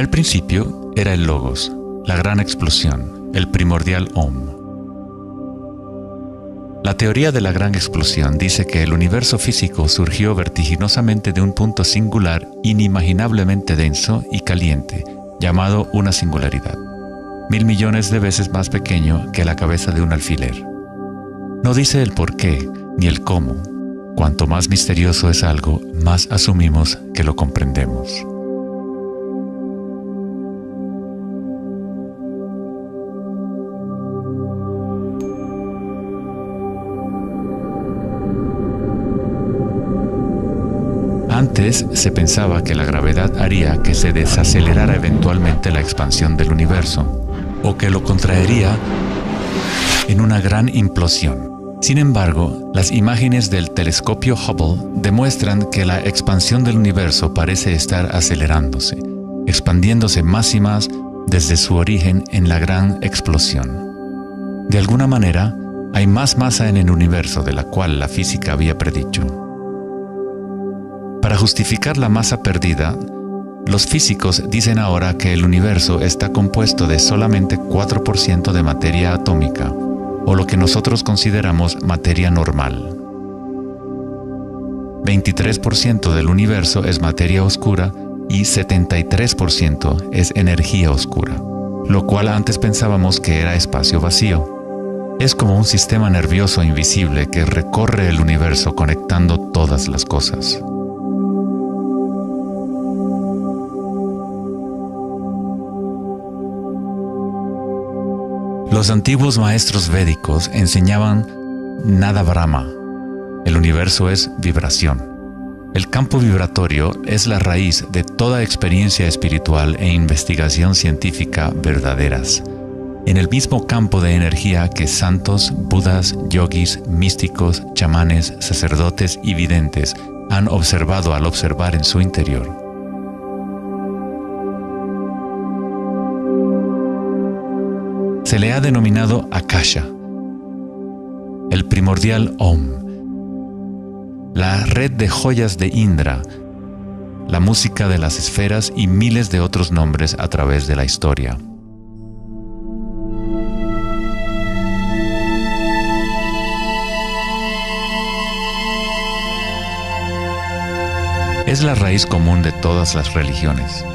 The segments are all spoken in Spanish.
el principio era el Logos, la gran explosión, el primordial Om. La teoría de la gran explosión dice que el universo físico surgió vertiginosamente de un punto singular inimaginablemente denso y caliente, llamado una singularidad, 1000 millones de veces más pequeño que la cabeza de un alfiler. No dice el por qué ni el cómo. Cuanto más misterioso es algo, más asumimos que lo comprendemos. Antes se pensaba que la gravedad haría que se desacelerara eventualmente la expansión del universo, o que lo contraería en una gran implosión. Sin embargo, las imágenes del telescopio Hubble demuestran que la expansión del universo parece estar acelerándose, expandiéndose más y más desde su origen en la gran explosión. De alguna manera, hay más masa en el universo de la cual la física había predicho. Para justificar la masa perdida, los físicos dicen ahora que el universo está compuesto de solamente 4% de materia atómica, o lo que nosotros consideramos materia normal. 23% del universo es materia oscura y 73% es energía oscura, lo cual antes pensábamos que era espacio vacío. Es como un sistema nervioso invisible que recorre el universo conectando todas las cosas. Los antiguos maestros védicos enseñaban Nada Brahma. El universo es vibración. El campo vibratorio es la raíz de toda experiencia espiritual e investigación científica verdaderas. En el mismo campo de energía que santos, budas, yogis, místicos, chamanes, sacerdotes y videntes han observado al observar en su interior. Se le ha denominado Akasha, el primordial Om, la red de joyas de Indra, la música de las esferas y miles de otros nombres a través de la historia. Es la raíz común de todas las religiones.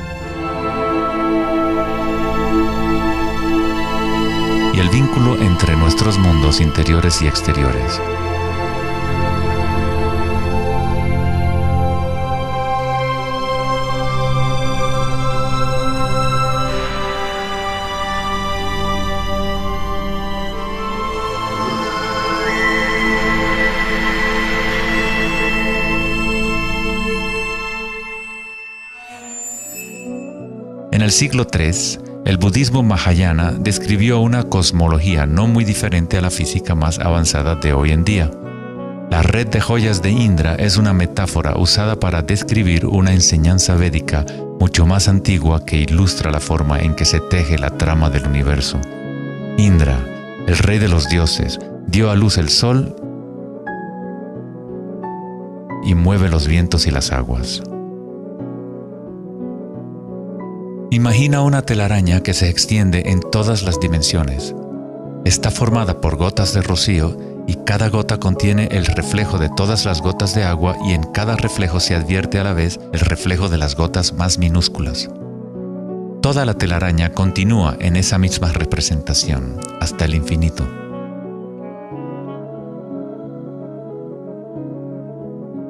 Y el vínculo entre nuestros mundos interiores y exteriores. En el siglo III, el budismo Mahayana describió una cosmología no muy diferente a la física más avanzada de hoy en día. La red de joyas de Indra es una metáfora usada para describir una enseñanza védica mucho más antigua que ilustra la forma en que se teje la trama del universo. Indra, el rey de los dioses, dio a luz el sol y mueve los vientos y las aguas. Imagina una telaraña que se extiende en todas las dimensiones. Está formada por gotas de rocío y cada gota contiene el reflejo de todas las gotas de agua y en cada reflejo se advierte a la vez el reflejo de las gotas más minúsculas. Toda la telaraña continúa en esa misma representación hasta el infinito.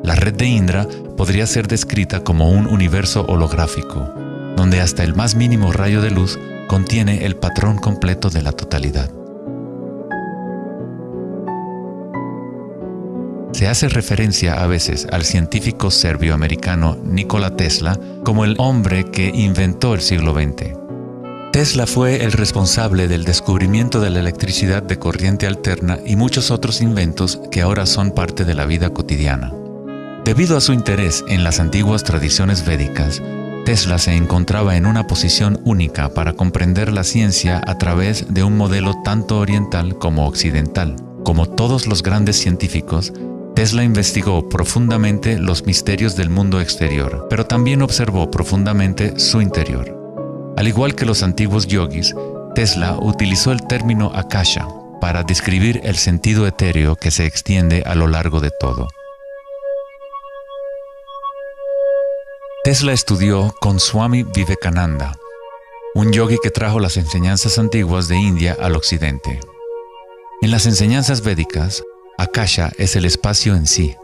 La red de Indra podría ser descrita como un universo holográfico, donde hasta el más mínimo rayo de luz contiene el patrón completo de la totalidad. Se hace referencia a veces al científico serbio-americano Nikola Tesla como el hombre que inventó el siglo XX. Tesla fue el responsable del descubrimiento de la electricidad de corriente alterna y muchos otros inventos que ahora son parte de la vida cotidiana. Debido a su interés en las antiguas tradiciones védicas, Tesla se encontraba en una posición única para comprender la ciencia a través de un modelo tanto oriental como occidental. Como todos los grandes científicos, Tesla investigó profundamente los misterios del mundo exterior, pero también observó profundamente su interior. Al igual que los antiguos yogis, Tesla utilizó el término akasha para describir el sentido etéreo que se extiende a lo largo de todo. Tesla estudió con Swami Vivekananda, un yogi que trajo las enseñanzas antiguas de India al occidente. En las enseñanzas védicas, akasha es el espacio en sí,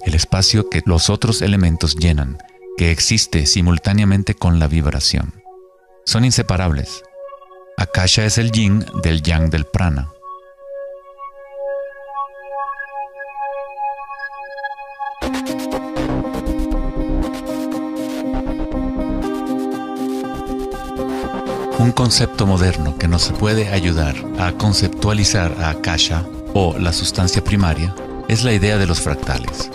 el espacio que los otros elementos llenan, que existe simultáneamente con la vibración. Son inseparables. Akasha es el yin del yang del prana. Un concepto moderno que nos puede ayudar a conceptualizar a Akasha, o la sustancia primaria, es la idea de los fractales.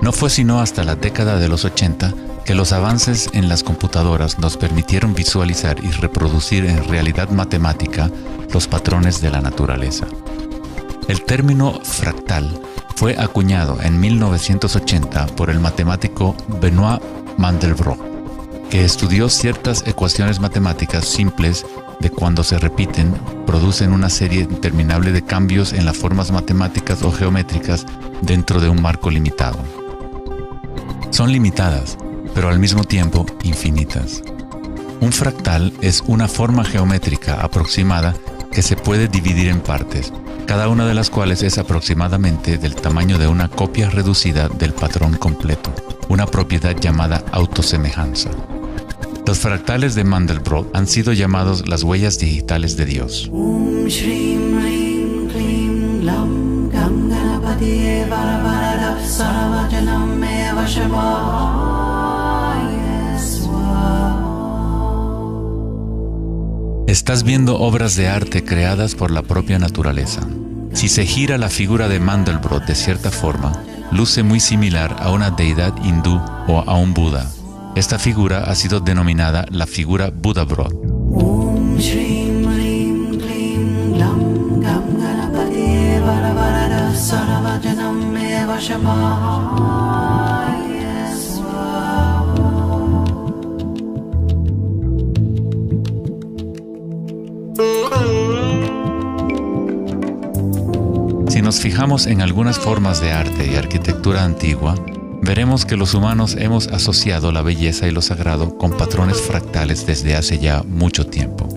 No fue sino hasta la década de los 80 que los avances en las computadoras nos permitieron visualizar y reproducir en realidad matemática los patrones de la naturaleza. El término fractal fue acuñado en 1980 por el matemático Benoit Mandelbrot, que estudió ciertas ecuaciones matemáticas simples de cuando se repiten, producen una serie interminable de cambios en las formas matemáticas o geométricas dentro de un marco limitado. Son limitadas, pero al mismo tiempo infinitas. Un fractal es una forma geométrica aproximada que se puede dividir en partes, cada una de las cuales es aproximadamente del tamaño de una copia reducida del patrón completo, una propiedad llamada autosemejanza. Los fractales de Mandelbrot han sido llamados las huellas digitales de Dios. Estás viendo obras de arte creadas por la propia naturaleza. Si se gira la figura de Mandelbrot de cierta forma, luce muy similar a una deidad hindú o a un Buda. Esta figura ha sido denominada la figura Buddha-Brot. Si nos fijamos en algunas formas de arte y arquitectura antigua, veremos que los humanos hemos asociado la belleza y lo sagrado con patrones fractales desde hace ya mucho tiempo.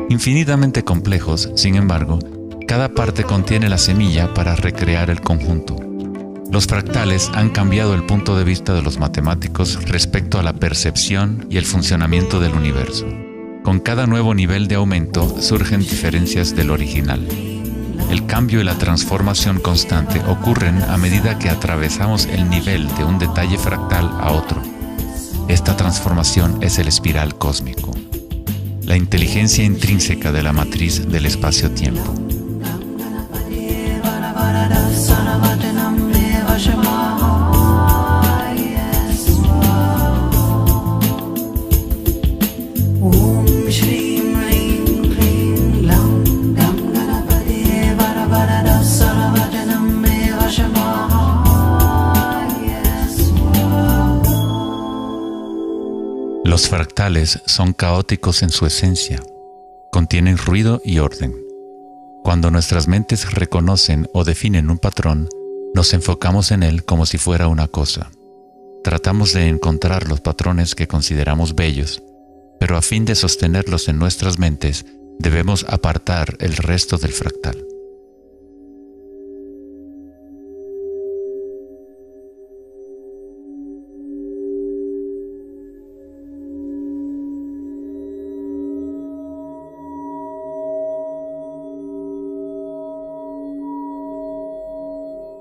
Infinitamente complejos, sin embargo, cada parte contiene la semilla para recrear el conjunto. Los fractales han cambiado el punto de vista de los matemáticos respecto a la percepción y el funcionamiento del universo. Con cada nuevo nivel de aumento surgen diferencias del original. El cambio y la transformación constante ocurren a medida que atravesamos el nivel de un detalle fractal a otro. Esta transformación es el espiral cósmico, la inteligencia intrínseca de la matriz del espacio-tiempo. Los fractales son caóticos en su esencia, contienen ruido y orden. Cuando nuestras mentes reconocen o definen un patrón, nos enfocamos en él como si fuera una cosa. Tratamos de encontrar los patrones que consideramos bellos, pero a fin de sostenerlos en nuestras mentes, debemos apartar el resto del fractal.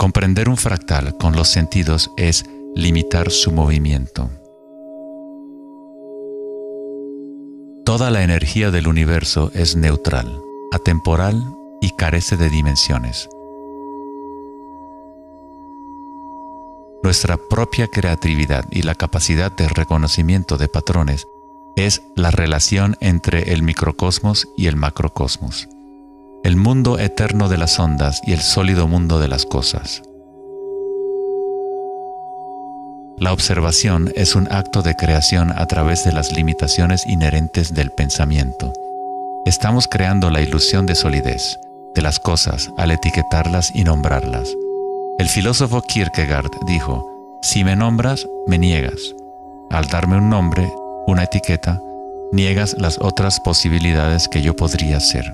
Comprender un fractal con los sentidos es limitar su movimiento. Toda la energía del universo es neutral, atemporal y carece de dimensiones. Nuestra propia creatividad y la capacidad de reconocimiento de patrones es la relación entre el microcosmos y el macrocosmos. el mundo eterno de las ondas y el sólido mundo de las cosas. La observación es un acto de creación a través de las limitaciones inherentes del pensamiento. Estamos creando la ilusión de solidez de las cosas al etiquetarlas y nombrarlas. El filósofo Kierkegaard dijo: si me nombras, me niegas. Al darme un nombre, una etiqueta, niegas las otras posibilidades que yo podría ser.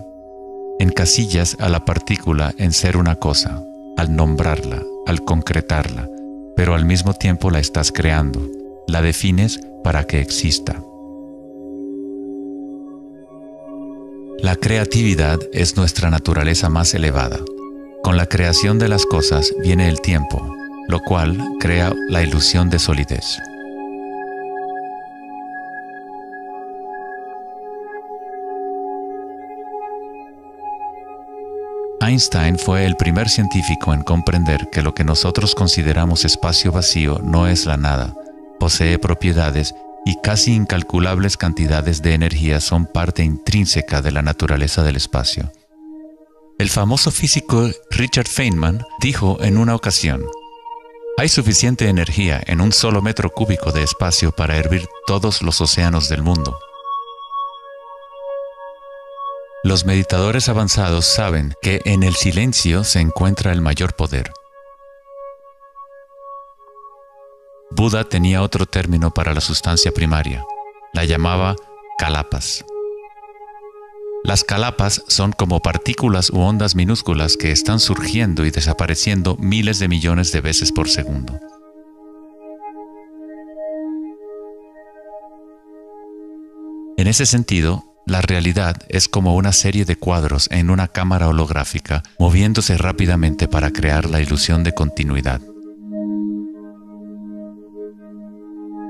Encasillas a la partícula en ser una cosa, al nombrarla, al concretarla, pero al mismo tiempo la estás creando, la defines para que exista. La creatividad es nuestra naturaleza más elevada. Con la creación de las cosas viene el tiempo, lo cual crea la ilusión de solidez. Einstein fue el primer científico en comprender que lo que nosotros consideramos espacio vacío no es la nada, posee propiedades y casi incalculables cantidades de energía son parte intrínseca de la naturaleza del espacio. El famoso físico Richard Feynman dijo en una ocasión: hay suficiente energía en un solo metro cúbico de espacio para hervir todos los océanos del mundo. Los meditadores avanzados saben que en el silencio se encuentra el mayor poder. Buda tenía otro término para la sustancia primaria. La llamaba kalapas. Las kalapas son como partículas u ondas minúsculas que están surgiendo y desapareciendo miles de millones de veces por segundo. En ese sentido, la realidad es como una serie de cuadros en una cámara holográfica moviéndose rápidamente para crear la ilusión de continuidad.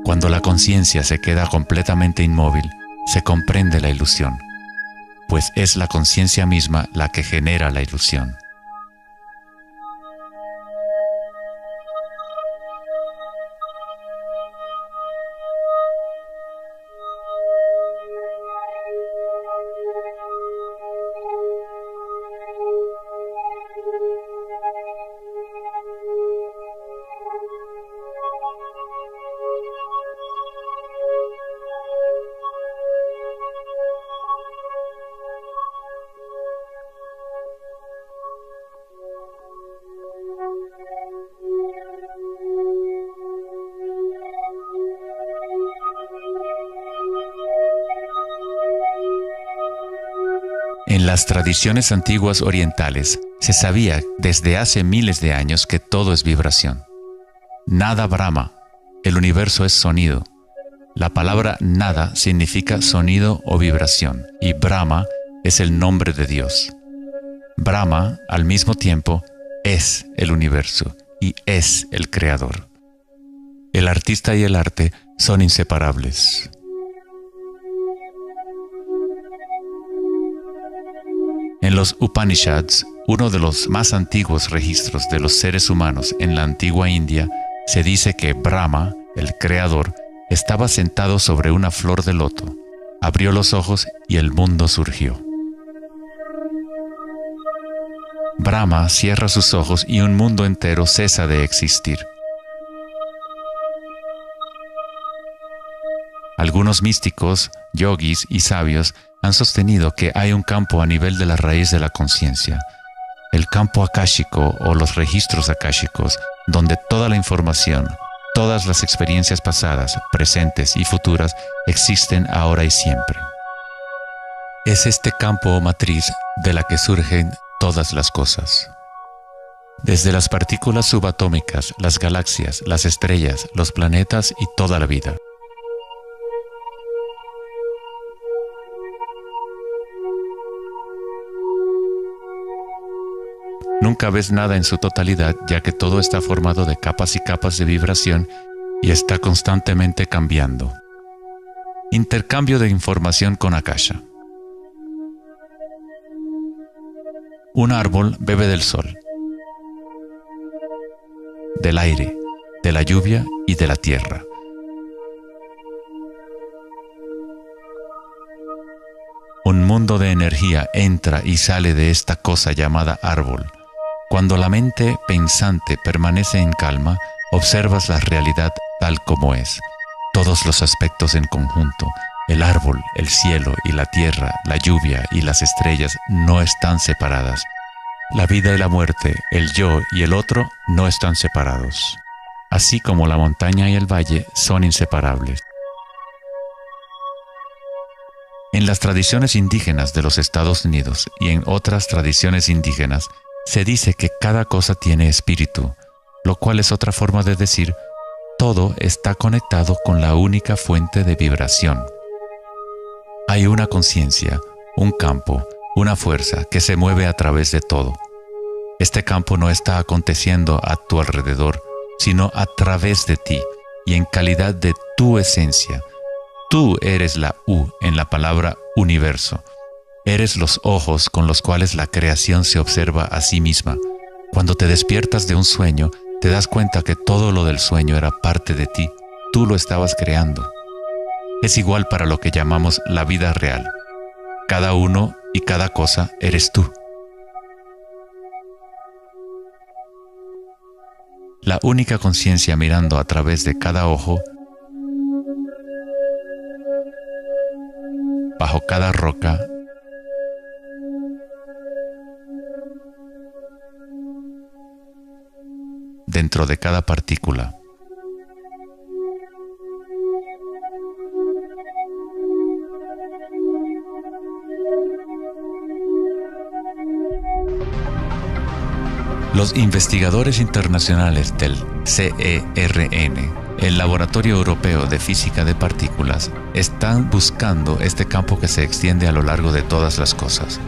Cuando la conciencia se queda completamente inmóvil, se comprende la ilusión, pues es la conciencia misma la que genera la ilusión. En las tradiciones antiguas orientales se sabía desde hace miles de años que todo es vibración. Nada Brahma, el universo es sonido. La palabra nada significa sonido o vibración y Brahma es el nombre de Dios. Brahma, al mismo tiempo, es el universo y es el creador. El artista y el arte son inseparables. En los Upanishads, uno de los más antiguos registros de los seres humanos en la antigua India, se dice que Brahma, el creador, estaba sentado sobre una flor de loto, abrió los ojos y el mundo surgió. Brahma cierra sus ojos y un mundo entero cesa de existir. Algunos místicos, yogis y sabios han sostenido que hay un campo a nivel de la raíz de la conciencia, el campo akáshico o los registros akáshicos, donde toda la información, todas las experiencias pasadas, presentes y futuras existen ahora y siempre. Es este campo o matriz de la que surgen todas las cosas. Desde las partículas subatómicas, las galaxias, las estrellas, los planetas y toda la vida. Nunca ves nada en su totalidad, ya que todo está formado de capas y capas de vibración y está constantemente cambiando. Intercambio de información con Akasha. Un árbol bebe del sol, del aire, de la lluvia y de la tierra. Un mundo de energía entra y sale de esta cosa llamada árbol. Cuando la mente pensante permanece en calma, observas la realidad tal como es. Todos los aspectos en conjunto, el árbol, el cielo y la tierra, la lluvia y las estrellas no están separadas. La vida y la muerte, el yo y el otro no están separados. Así como la montaña y el valle son inseparables. En las tradiciones indígenas de los Estados Unidos y en otras tradiciones indígenas, se dice que cada cosa tiene espíritu, lo cual es otra forma de decir, todo está conectado con la única fuente de vibración. Hay una conciencia, un campo, una fuerza que se mueve a través de todo. Este campo no está aconteciendo a tu alrededor, sino a través de ti y en calidad de tu esencia. Tú eres la U en la palabra universo. Eres los ojos con los cuales la creación se observa a sí misma. Cuando te despiertas de un sueño, te das cuenta que todo lo del sueño era parte de ti. Tú lo estabas creando. Es igual para lo que llamamos la vida real. Cada uno y cada cosa eres tú. La única conciencia mirando a través de cada ojo, bajo cada roca, dentro de cada partícula. Los investigadores internacionales del CERN, el Laboratorio Europeo de Física de Partículas, están buscando este campo que se extiende a lo largo de todas las cosas.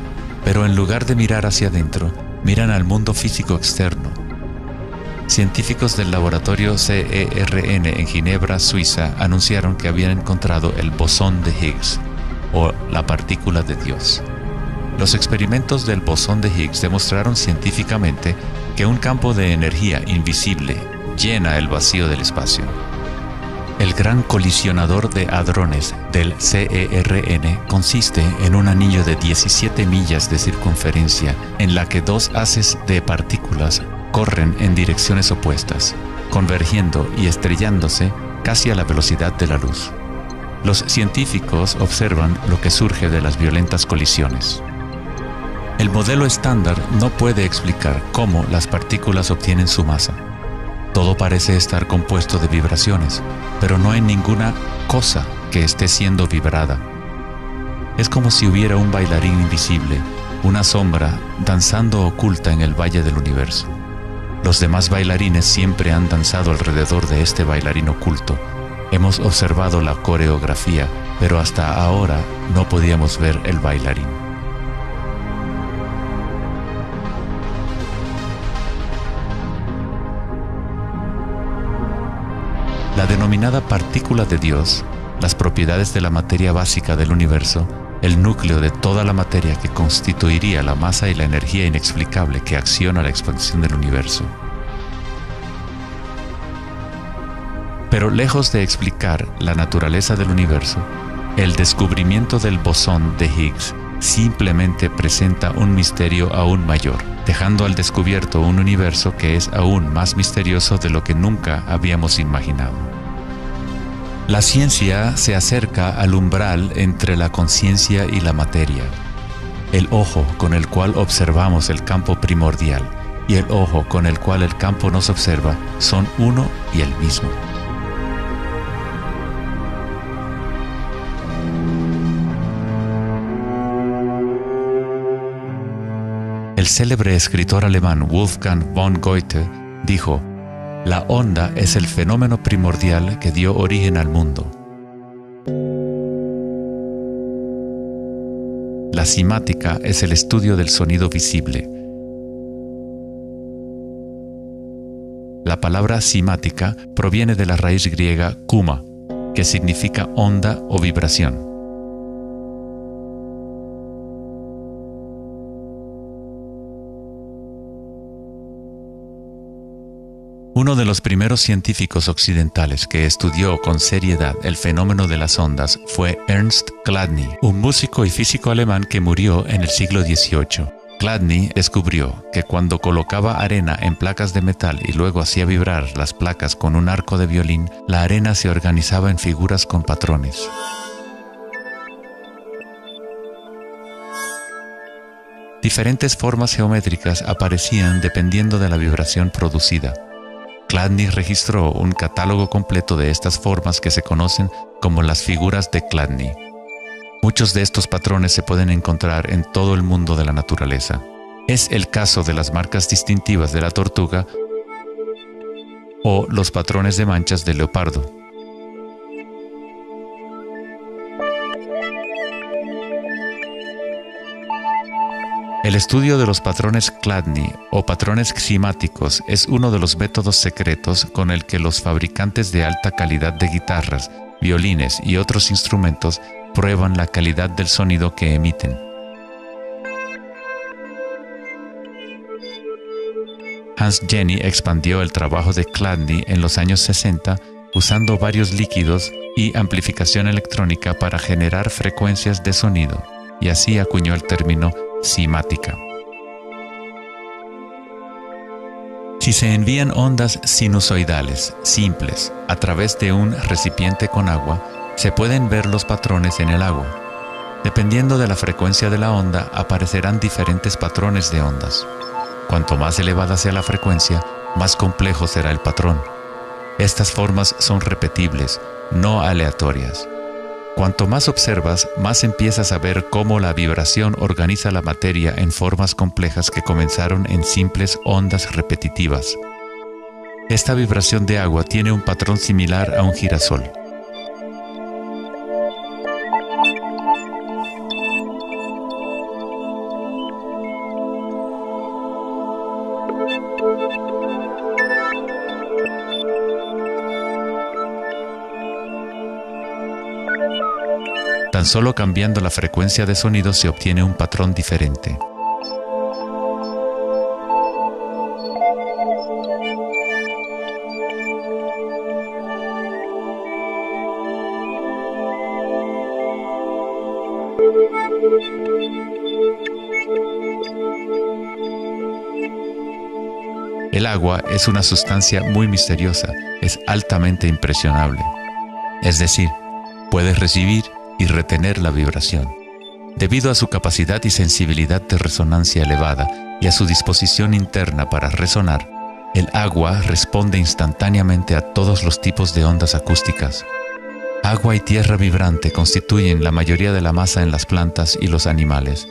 Pero en lugar de mirar hacia adentro, miran al mundo físico externo. Científicos del laboratorio CERN en Ginebra, Suiza, anunciaron que habían encontrado el bosón de Higgs, o la partícula de Dios. Los experimentos del bosón de Higgs demostraron científicamente que un campo de energía invisible llena el vacío del espacio. El gran colisionador de hadrones del CERN consiste en un anillo de 17 millas de circunferencia en la que dos haces de partículas corren en direcciones opuestas, convergiendo y estrellándose casi a la velocidad de la luz. Los científicos observan lo que surge de las violentas colisiones. El modelo estándar no puede explicar cómo las partículas obtienen su masa. Todo parece estar compuesto de vibraciones, pero no hay ninguna cosa que esté siendo vibrada. Es como si hubiera un bailarín invisible, una sombra, danzando oculta en el valle del universo. Los demás bailarines siempre han danzado alrededor de este bailarín oculto. Hemos observado la coreografía, pero hasta ahora no podíamos ver el bailarín. La denominada partícula de Dios, las propiedades de la materia básica del universo, el núcleo de toda la materia que constituiría la masa y la energía inexplicable que acciona la expansión del universo. Pero lejos de explicar la naturaleza del universo, el descubrimiento del bosón de Higgs simplemente presenta un misterio aún mayor, dejando al descubierto un universo que es aún más misterioso de lo que nunca habíamos imaginado. La ciencia se acerca al umbral entre la conciencia y la materia. El ojo con el cual observamos el campo primordial y el ojo con el cual el campo nos observa son uno y el mismo. El célebre escritor alemán Wolfgang von Goethe dijo: "La onda es el fenómeno primordial que dio origen al mundo". La simática es el estudio del sonido visible. La palabra simática proviene de la raíz griega kuma, que significa onda o vibración. Uno de los primeros científicos occidentales que estudió con seriedad el fenómeno de las ondas fue Ernst Chladni, un músico y físico alemán que murió en el siglo XVIII. Chladni descubrió que cuando colocaba arena en placas de metal y luego hacía vibrar las placas con un arco de violín, la arena se organizaba en figuras con patrones. Diferentes formas geométricas aparecían dependiendo de la vibración producida. Chladni registró un catálogo completo de estas formas que se conocen como las figuras de Chladni. Muchos de estos patrones se pueden encontrar en todo el mundo de la naturaleza. Es el caso de las marcas distintivas de la tortuga o los patrones de manchas del leopardo. El estudio de los patrones Chladni o patrones ximáticos es uno de los métodos secretos con el que los fabricantes de alta calidad de guitarras, violines y otros instrumentos prueban la calidad del sonido que emiten. Hans Jenny expandió el trabajo de Chladni en los años 60 usando varios líquidos y amplificación electrónica para generar frecuencias de sonido, y así acuñó el término ximática. Si se envían ondas sinusoidales simples a través de un recipiente con agua, se pueden ver los patrones en el agua. Dependiendo de la frecuencia de la onda, aparecerán diferentes patrones de ondas. Cuanto más elevada sea la frecuencia, más complejo será el patrón. Estas formas son repetibles, no aleatorias. Cuanto más observas, más empiezas a ver cómo la vibración organiza la materia en formas complejas que comenzaron en simples ondas repetitivas. Esta vibración de agua tiene un patrón similar a un girasol. Tan solo cambiando la frecuencia de sonido se obtiene un patrón diferente. El agua es una sustancia muy misteriosa, es altamente impresionable. Es decir, puede recibir y retener la vibración. Debido a su capacidad y sensibilidad de resonancia elevada y a su disposición interna para resonar, el agua responde instantáneamente a todos los tipos de ondas acústicas. Agua y tierra vibrante constituyen la mayoría de la masa en las plantas y los animales.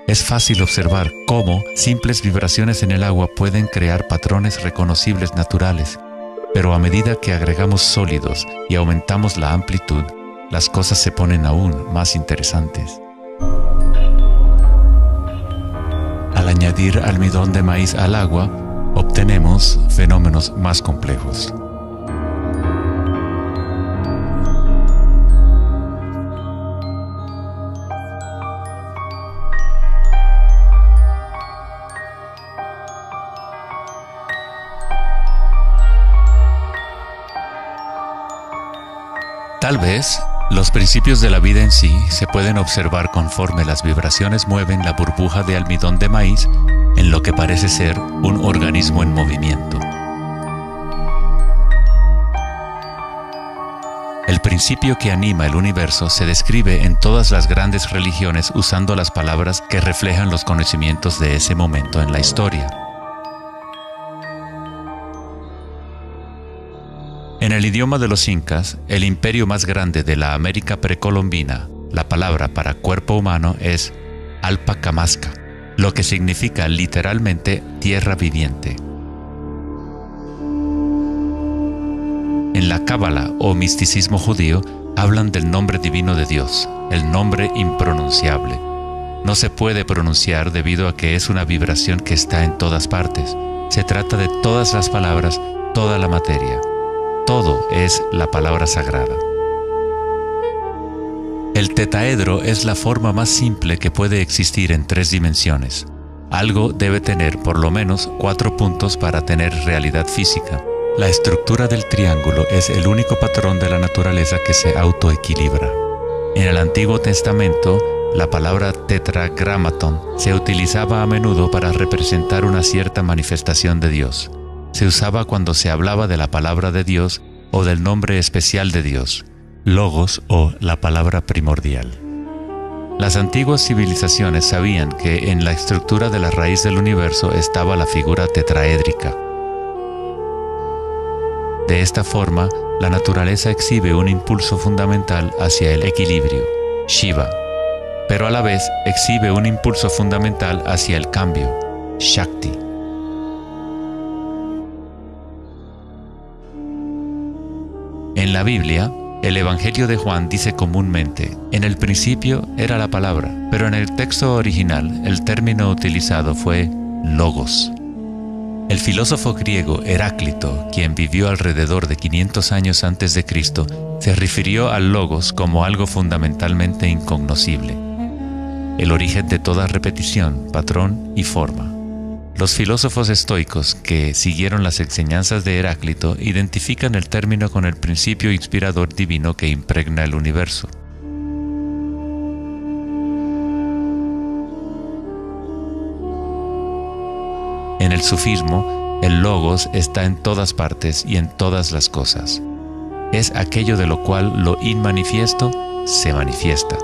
Es fácil observar cómo simples vibraciones en el agua pueden crear patrones reconocibles naturales, pero a medida que agregamos sólidos y aumentamos la amplitud, las cosas se ponen aún más interesantes. Al añadir almidón de maíz al agua, obtenemos fenómenos más complejos. Tal vez, los principios de la vida en sí se pueden observar conforme las vibraciones mueven la burbuja de almidón de maíz en lo que parece ser un organismo en movimiento. El principio que anima el universo se describe en todas las grandes religiones usando las palabras que reflejan los conocimientos de ese momento en la historia. En el idioma de los incas, el imperio más grande de la América precolombina, la palabra para cuerpo humano es Alpacamasca, lo que significa literalmente tierra viviente. En la Cábala o misticismo judío, hablan del nombre divino de Dios, el nombre impronunciable. No se puede pronunciar debido a que es una vibración que está en todas partes. Se trata de todas las palabras, toda la materia. Todo es la palabra sagrada. El tetaedro es la forma más simple que puede existir en 3 dimensiones. Algo debe tener por lo menos 4 puntos para tener realidad física. La estructura del triángulo es el único patrón de la naturaleza que se autoequilibra. En el Antiguo Testamento, la palabra tetragramaton se utilizaba a menudo para representar una cierta manifestación de Dios. Se usaba cuando se hablaba de la palabra de Dios o del nombre especial de Dios, logos o la palabra primordial. Las antiguas civilizaciones sabían que en la estructura de la raíz del universo estaba la figura tetraédrica. De esta forma, la naturaleza exhibe un impulso fundamental hacia el equilibrio, Shiva, pero a la vez exhibe un impulso fundamental hacia el cambio, Shakti. En la Biblia, el Evangelio de Juan dice comúnmente, en el principio era la palabra, pero en el texto original el término utilizado fue logos. El filósofo griego Heráclito, quien vivió alrededor de 500 años antes de Cristo, se refirió al logos como algo fundamentalmente incognoscible, el origen de toda repetición, patrón y forma. Los filósofos estoicos que siguieron las enseñanzas de Heráclito identifican el término con el principio inspirador divino que impregna el universo. En el sufismo, el logos está en todas partes y en todas las cosas. Es aquello de lo cual lo inmanifiesto se manifiesta.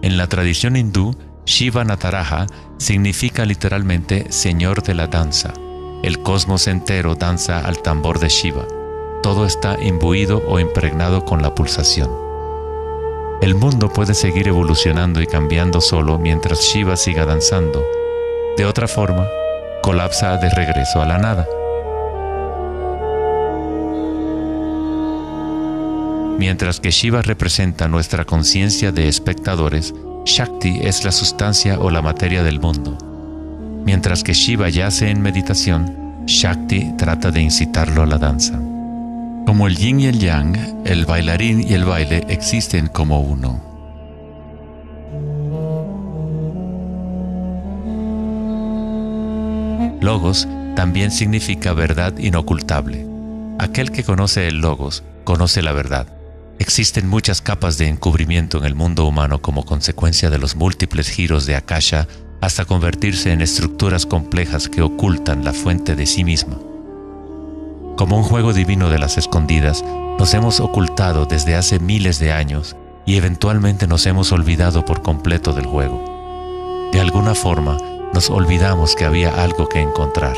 En la tradición hindú, Shiva Nataraja significa literalmente Señor de la danza. El cosmos entero danza al tambor de Shiva. Todo está imbuido o impregnado con la pulsación. El mundo puede seguir evolucionando y cambiando solo mientras Shiva siga danzando. De otra forma, colapsa de regreso a la nada. Mientras que Shiva representa nuestra conciencia de espectadores, Shakti es la sustancia o la materia del mundo. Mientras que Shiva yace en meditación, Shakti trata de incitarlo a la danza. Como el yin y el yang, el bailarín y el baile existen como uno. Logos también significa verdad inocultable. Aquel que conoce el logos, conoce la verdad. Existen muchas capas de encubrimiento en el mundo humano como consecuencia de los múltiples giros de Akasha hasta convertirse en estructuras complejas que ocultan la fuente de sí misma. Como un juego divino de las escondidas, nos hemos ocultado desde hace miles de años y eventualmente nos hemos olvidado por completo del juego. De alguna forma, nos olvidamos que había algo que encontrar.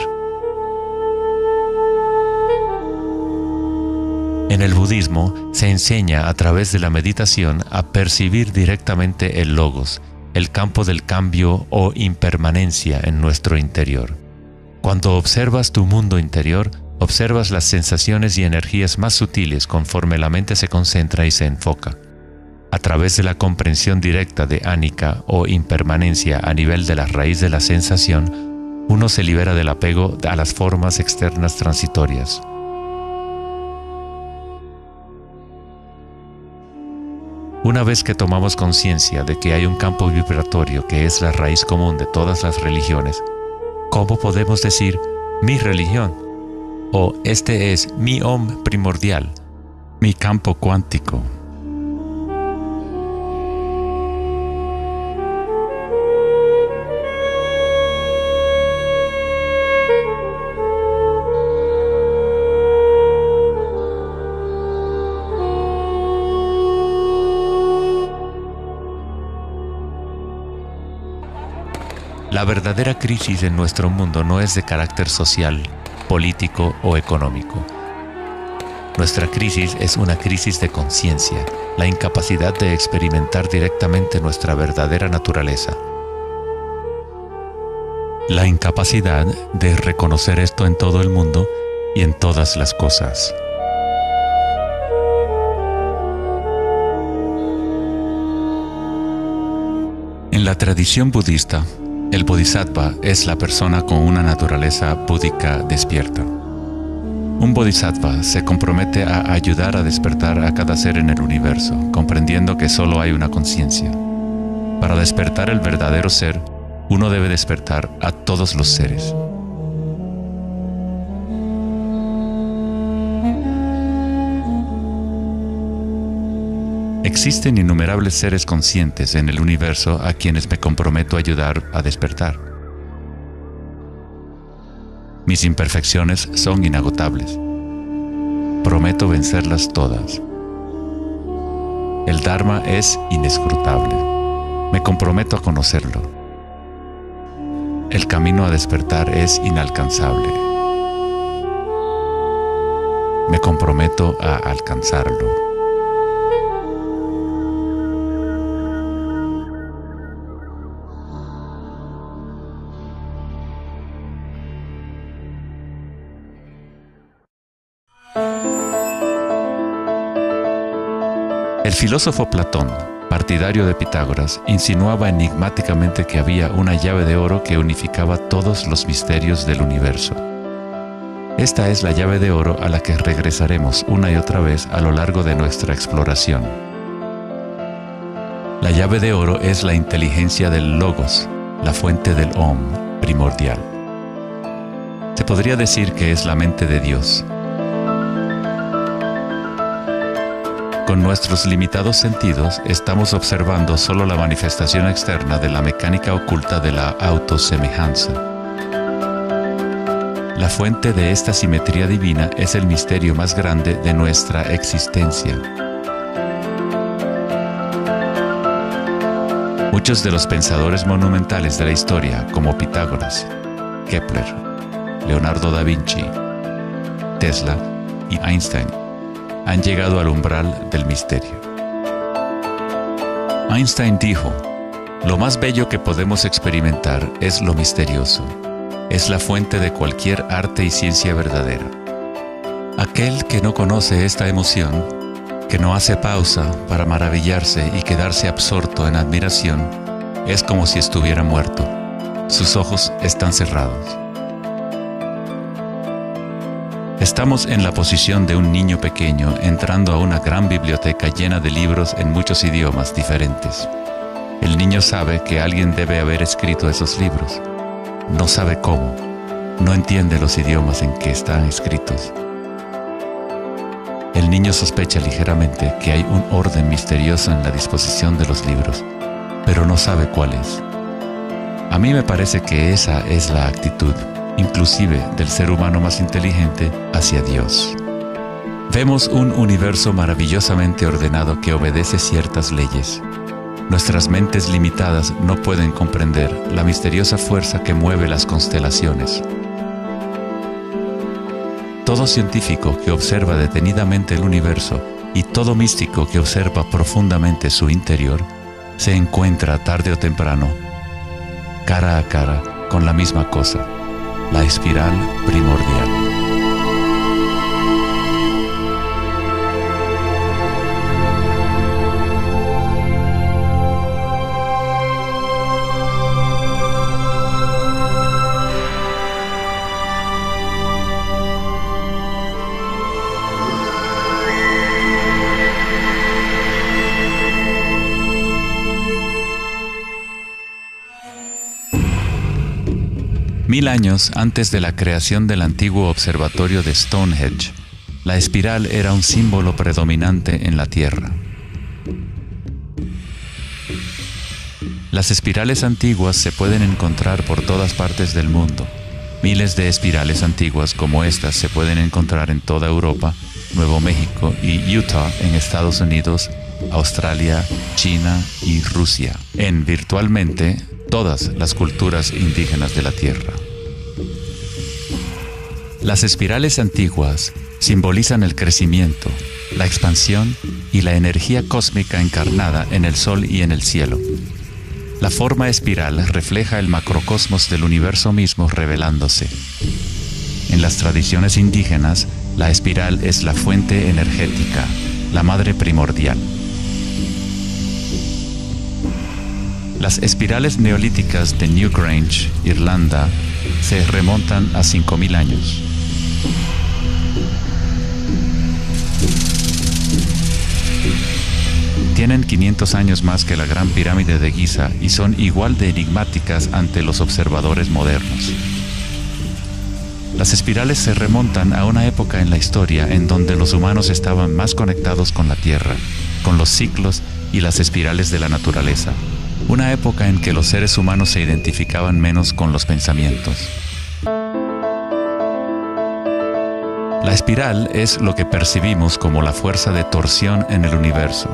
En el budismo se enseña a través de la meditación a percibir directamente el logos, el campo del cambio o impermanencia en nuestro interior. Cuando observas tu mundo interior, observas las sensaciones y energías más sutiles conforme la mente se concentra y se enfoca. A través de la comprensión directa de anicca o impermanencia a nivel de la raíz de la sensación, uno se libera del apego a las formas externas transitorias. Una vez que tomamos conciencia de que hay un campo vibratorio que es la raíz común de todas las religiones, ¿cómo podemos decir mi religión? O este es mi Om primordial, mi campo cuántico. La verdadera crisis en nuestro mundo no es de carácter social, político o económico. Nuestra crisis es una crisis de conciencia, la incapacidad de experimentar directamente nuestra verdadera naturaleza. La incapacidad de reconocer esto en todo el mundo y en todas las cosas. En la tradición budista, el bodhisattva es la persona con una naturaleza búdica despierta. Un bodhisattva se compromete a ayudar a despertar a cada ser en el universo, comprendiendo que solo hay una conciencia. Para despertar el verdadero ser, uno debe despertar a todos los seres. Existen innumerables seres conscientes en el universo a quienes me comprometo a ayudar a despertar. Mis imperfecciones son inagotables. Prometo vencerlas todas. El Dharma es inescrutable. Me comprometo a conocerlo. El camino a despertar es inalcanzable. Me comprometo a alcanzarlo. El filósofo Platón, partidario de Pitágoras, insinuaba enigmáticamente que había una llave de oro que unificaba todos los misterios del universo. Esta es la llave de oro a la que regresaremos una y otra vez a lo largo de nuestra exploración. La llave de oro es la inteligencia del Logos, la fuente del Om primordial. Se podría decir que es la mente de Dios. Con nuestros limitados sentidos, estamos observando solo la manifestación externa de la mecánica oculta de la autosemejanza. La fuente de esta simetría divina es el misterio más grande de nuestra existencia. Muchos de los pensadores monumentales de la historia, como Pitágoras, Kepler, Leonardo da Vinci, Tesla y Einstein, han llegado al umbral del misterio. Einstein dijo: "Lo más bello que podemos experimentar es lo misterioso. Es la fuente de cualquier arte y ciencia verdadera". Aquel que no conoce esta emoción, que no hace pausa para maravillarse y quedarse absorto en admiración, es como si estuviera muerto. Sus ojos están cerrados. Estamos en la posición de un niño pequeño entrando a una gran biblioteca llena de libros en muchos idiomas diferentes. El niño sabe que alguien debe haber escrito esos libros. No sabe cómo. No entiende los idiomas en que están escritos. El niño sospecha ligeramente que hay un orden misterioso en la disposición de los libros, pero no sabe cuál es. A mí me parece que esa es la actitud, inclusive del ser humano más inteligente, hacia Dios. Vemos un universo maravillosamente ordenado que obedece ciertas leyes. Nuestras mentes limitadas no pueden comprender la misteriosa fuerza que mueve las constelaciones. Todo científico que observa detenidamente el universo y todo místico que observa profundamente su interior se encuentra tarde o temprano, cara a cara, con la misma cosa: la espiral primordial. Mil años antes de la creación del antiguo observatorio de Stonehenge, la espiral era un símbolo predominante en la Tierra. Las espirales antiguas se pueden encontrar por todas partes del mundo. Miles de espirales antiguas como estas se pueden encontrar en toda Europa, Nuevo México y Utah en Estados Unidos, Australia, China y Rusia, en virtualmente todas las culturas indígenas de la Tierra. Las espirales antiguas simbolizan el crecimiento, la expansión y la energía cósmica encarnada en el Sol y en el cielo. La forma espiral refleja el macrocosmos del universo mismo revelándose. En las tradiciones indígenas, la espiral es la fuente energética, la madre primordial. Las espirales neolíticas de Newgrange, Irlanda, se remontan a 5000 años. Tienen 500 años más que la Gran Pirámide de Giza y son igual de enigmáticas ante los observadores modernos. Las espirales se remontan a una época en la historia en donde los humanos estaban más conectados con la Tierra, con los ciclos y las espirales de la naturaleza. Una época en que los seres humanos se identificaban menos con los pensamientos. La espiral es lo que percibimos como la fuerza de torsión en el universo.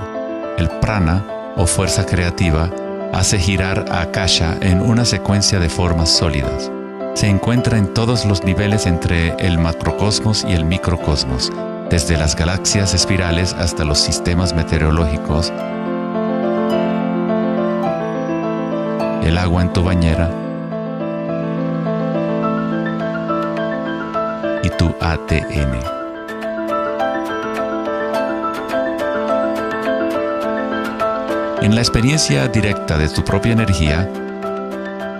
El prana, o fuerza creativa, hace girar a Akasha en una secuencia de formas sólidas. Se encuentra en todos los niveles entre el macrocosmos y el microcosmos, desde las galaxias espirales hasta los sistemas meteorológicos, el agua en tu bañera y tu ATN. En la experiencia directa de tu propia energía,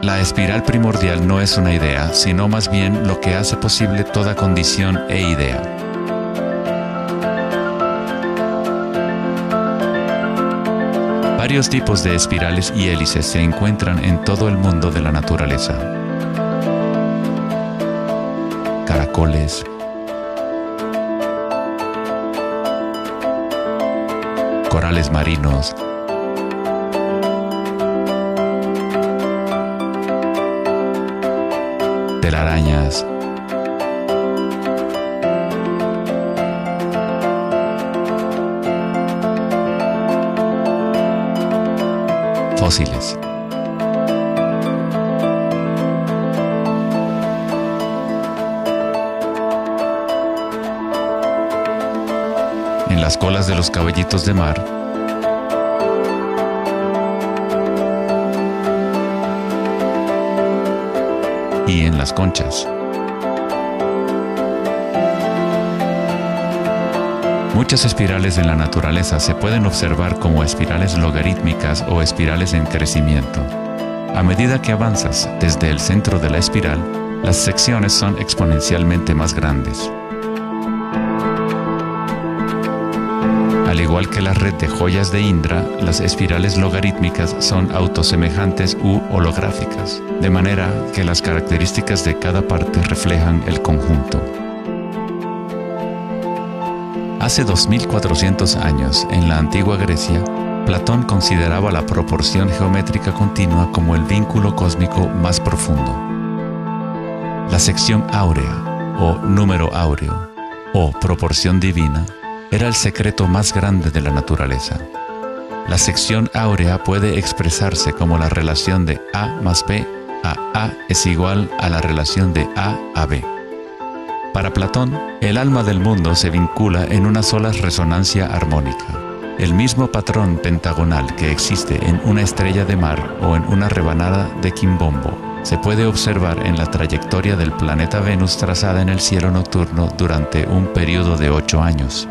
la espiral primordial no es una idea, sino más bien lo que hace posible toda condición e idea. Varios tipos de espirales y hélices se encuentran en todo el mundo de la naturaleza. Caracoles, corales marinos, telarañas, fósiles. En las colas de los caballitos de mar, y en las conchas. Muchas espirales en la naturaleza se pueden observar como espirales logarítmicas o espirales en crecimiento. A medida que avanzas desde el centro de la espiral, las secciones son exponencialmente más grandes. Al igual que la red de joyas de Indra, las espirales logarítmicas son autosemejantes u holográficas, de manera que las características de cada parte reflejan el conjunto. Hace 2400 años, en la antigua Grecia, Platón consideraba la proporción geométrica continua como el vínculo cósmico más profundo. La sección áurea, o número áureo, o proporción divina, era el secreto más grande de la naturaleza. La sección áurea puede expresarse como la relación de A más B a es igual a la relación de A B. Para Platón, el alma del mundo se vincula en una sola resonancia armónica. El mismo patrón pentagonal que existe en una estrella de mar o en una rebanada de quimbombo se puede observar en la trayectoria del planeta Venus trazada en el cielo nocturno durante un periodo de 8 años.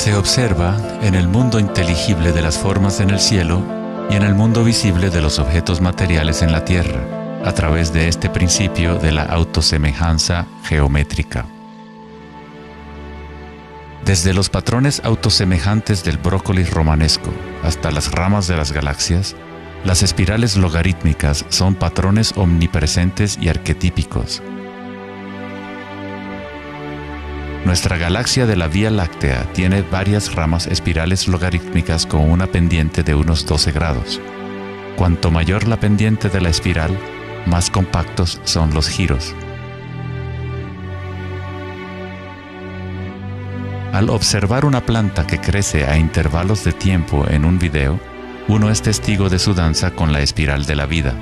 Se observa en el mundo inteligible de las formas en el cielo y en el mundo visible de los objetos materiales en la tierra, a través de este principio de la autosemejanza geométrica. Desde los patrones autosemejantes del brócoli romanesco hasta las ramas de las galaxias, las espirales logarítmicas son patrones omnipresentes y arquetípicos. Nuestra galaxia de la Vía Láctea tiene varias ramas espirales logarítmicas con una pendiente de unos 12 grados. Cuanto mayor la pendiente de la espiral, más compactos son los giros. Al observar una planta que crece a intervalos de tiempo en un video, uno es testigo de su danza con la espiral de la vida.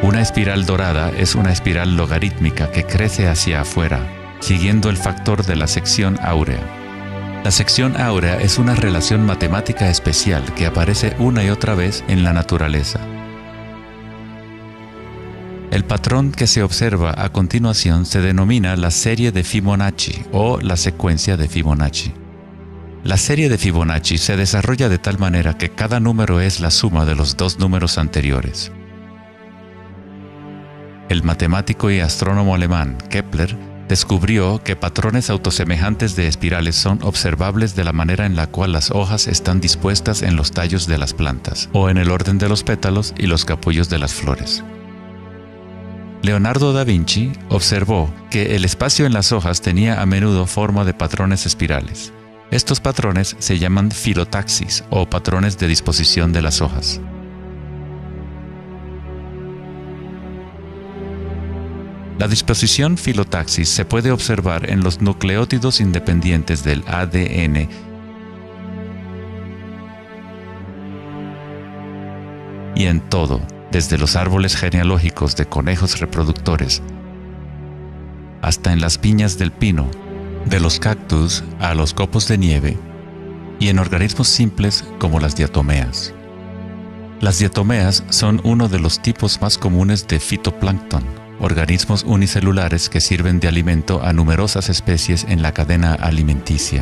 Una espiral dorada es una espiral logarítmica que crece hacia afuera, siguiendo el factor de la sección áurea. La sección áurea es una relación matemática especial que aparece una y otra vez en la naturaleza. El patrón que se observa a continuación se denomina la serie de Fibonacci o la secuencia de Fibonacci. La serie de Fibonacci se desarrolla de tal manera que cada número es la suma de los dos números anteriores. El matemático y astrónomo alemán Kepler descubrió que patrones autosemejantes de espirales son observables de la manera en la cual las hojas están dispuestas en los tallos de las plantas, o en el orden de los pétalos y los capullos de las flores. Leonardo da Vinci observó que el espacio en las hojas tenía a menudo forma de patrones espirales. Estos patrones se llaman filotaxis o patrones de disposición de las hojas. La disposición filotaxis se puede observar en los nucleótidos independientes del ADN y en todo, desde los árboles genealógicos de conejos reproductores hasta en las piñas del pino, de los cactus a los copos de nieve, y en organismos simples como las diatomeas. Las diatomeas son uno de los tipos más comunes de fitoplancton, organismos unicelulares que sirven de alimento a numerosas especies en la cadena alimenticia.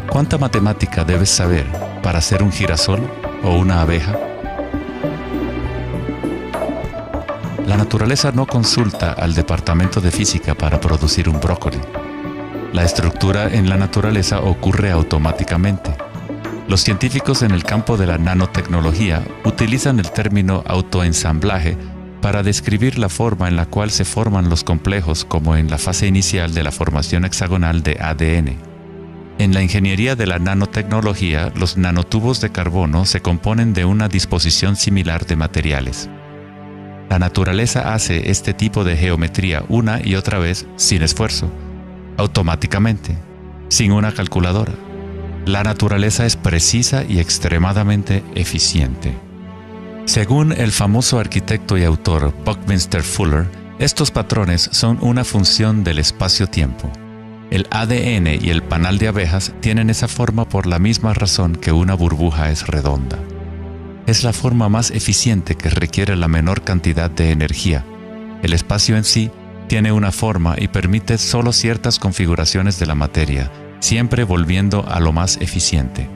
¿Cuánta matemática debes saber para ser un girasol o una abeja? La naturaleza no consulta al departamento de física para producir un brócoli. La estructura en la naturaleza ocurre automáticamente. Los científicos en el campo de la nanotecnología utilizan el término autoensamblaje para describir la forma en la cual se forman los complejos, como en la fase inicial de la formación hexagonal de ADN. En la ingeniería de la nanotecnología, los nanotubos de carbono se componen de una disposición similar de materiales. La naturaleza hace este tipo de geometría una y otra vez sin esfuerzo, automáticamente, sin una calculadora. La naturaleza es precisa y extremadamente eficiente. Según el famoso arquitecto y autor Buckminster Fuller, estos patrones son una función del espacio-tiempo. El ADN y el panal de abejas tienen esa forma por la misma razón que una burbuja es redonda. Es la forma más eficiente que requiere la menor cantidad de energía. El espacio en sí tiene una forma y permite solo ciertas configuraciones de la materia, siempre volviendo a lo más eficiente.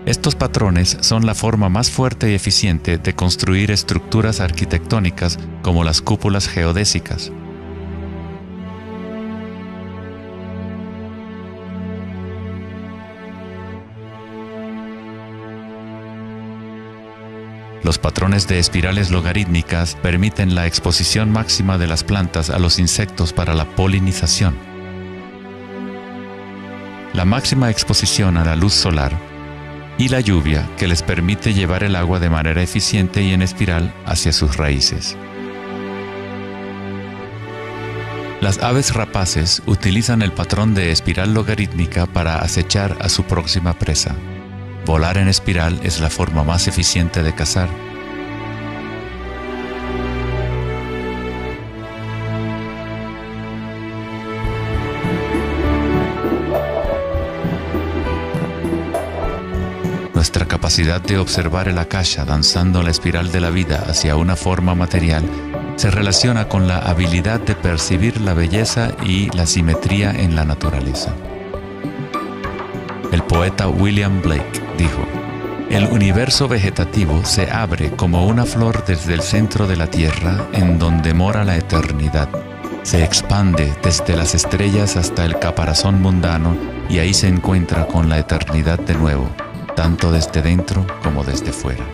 Estos patrones son la forma más fuerte y eficiente de construir estructuras arquitectónicas como las cúpulas geodésicas. Los patrones de espirales logarítmicas permiten la exposición máxima de las plantas a los insectos para la polinización. La máxima exposición a la luz solar y la lluvia que les permite llevar el agua de manera eficiente y en espiral hacia sus raíces. Las aves rapaces utilizan el patrón de espiral logarítmica para acechar a su próxima presa. Volar en espiral es la forma más eficiente de cazar. Nuestra capacidad de observar el akasha danzando la espiral de la vida hacia una forma material se relaciona con la habilidad de percibir la belleza y la simetría en la naturaleza. El poeta William Blake dijo: "El universo vegetativo se abre como una flor desde el centro de la tierra en donde mora la eternidad. Se expande desde las estrellas hasta el caparazón mundano y ahí se encuentra con la eternidad de nuevo, tanto desde dentro como desde fuera".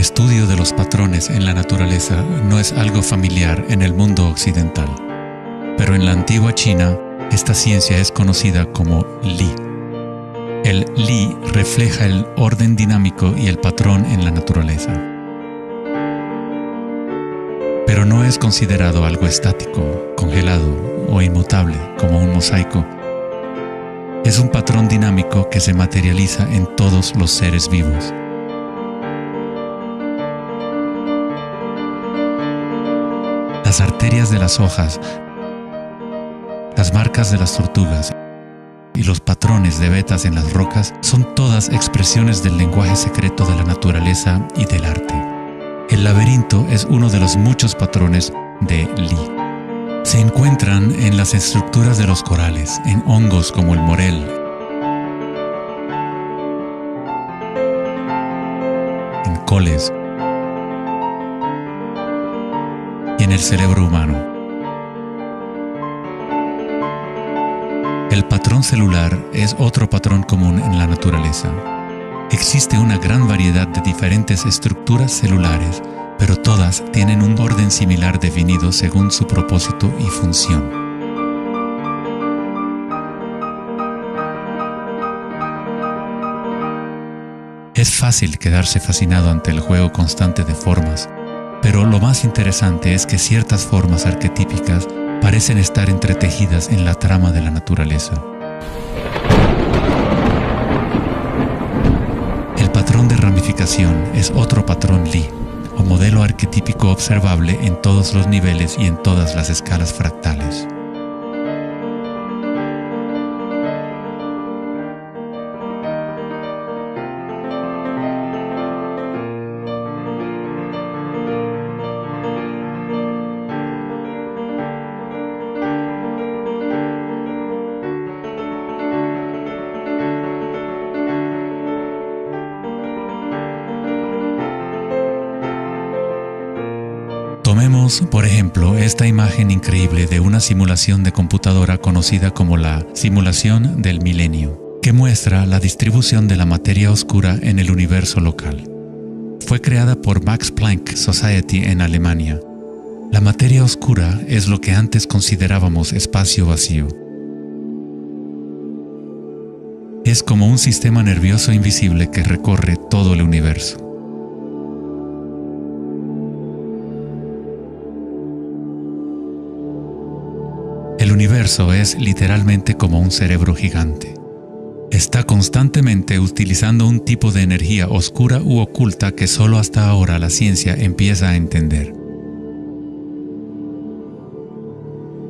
estudio de los patrones en la naturaleza no es algo familiar en el mundo occidental, pero en la antigua China, esta ciencia es conocida como Li. El Li refleja el orden dinámico y el patrón en la naturaleza. Pero no es considerado algo estático, congelado o inmutable como un mosaico. Es un patrón dinámico que se materializa en todos los seres vivos. Las arterias de las hojas, las marcas de las tortugas y los patrones de vetas en las rocas son todas expresiones del lenguaje secreto de la naturaleza y del arte. El laberinto es uno de los muchos patrones de Li. Se encuentran en las estructuras de los corales, en hongos como el morel, en coles y en el cerebro humano. El patrón celular es otro patrón común en la naturaleza. Existe una gran variedad de diferentes estructuras celulares, pero todas tienen un orden similar definido según su propósito y función. Es fácil quedarse fascinado ante el juego constante de formas, pero lo más interesante es que ciertas formas arquetípicas parecen estar entretejidas en la trama de la naturaleza. El patrón de ramificación es otro patrón Li, o modelo arquetípico observable en todos los niveles y en todas las escalas fractales. Tomemos, por ejemplo, esta imagen increíble de una simulación de computadora conocida como la simulación del milenio, que muestra la distribución de la materia oscura en el universo local. Fue creada por Max Planck Society en Alemania. La materia oscura es lo que antes considerábamos espacio vacío. Es como un sistema nervioso invisible que recorre todo el universo. El universo es literalmente como un cerebro gigante. Está constantemente utilizando un tipo de energía oscura u oculta que solo hasta ahora la ciencia empieza a entender.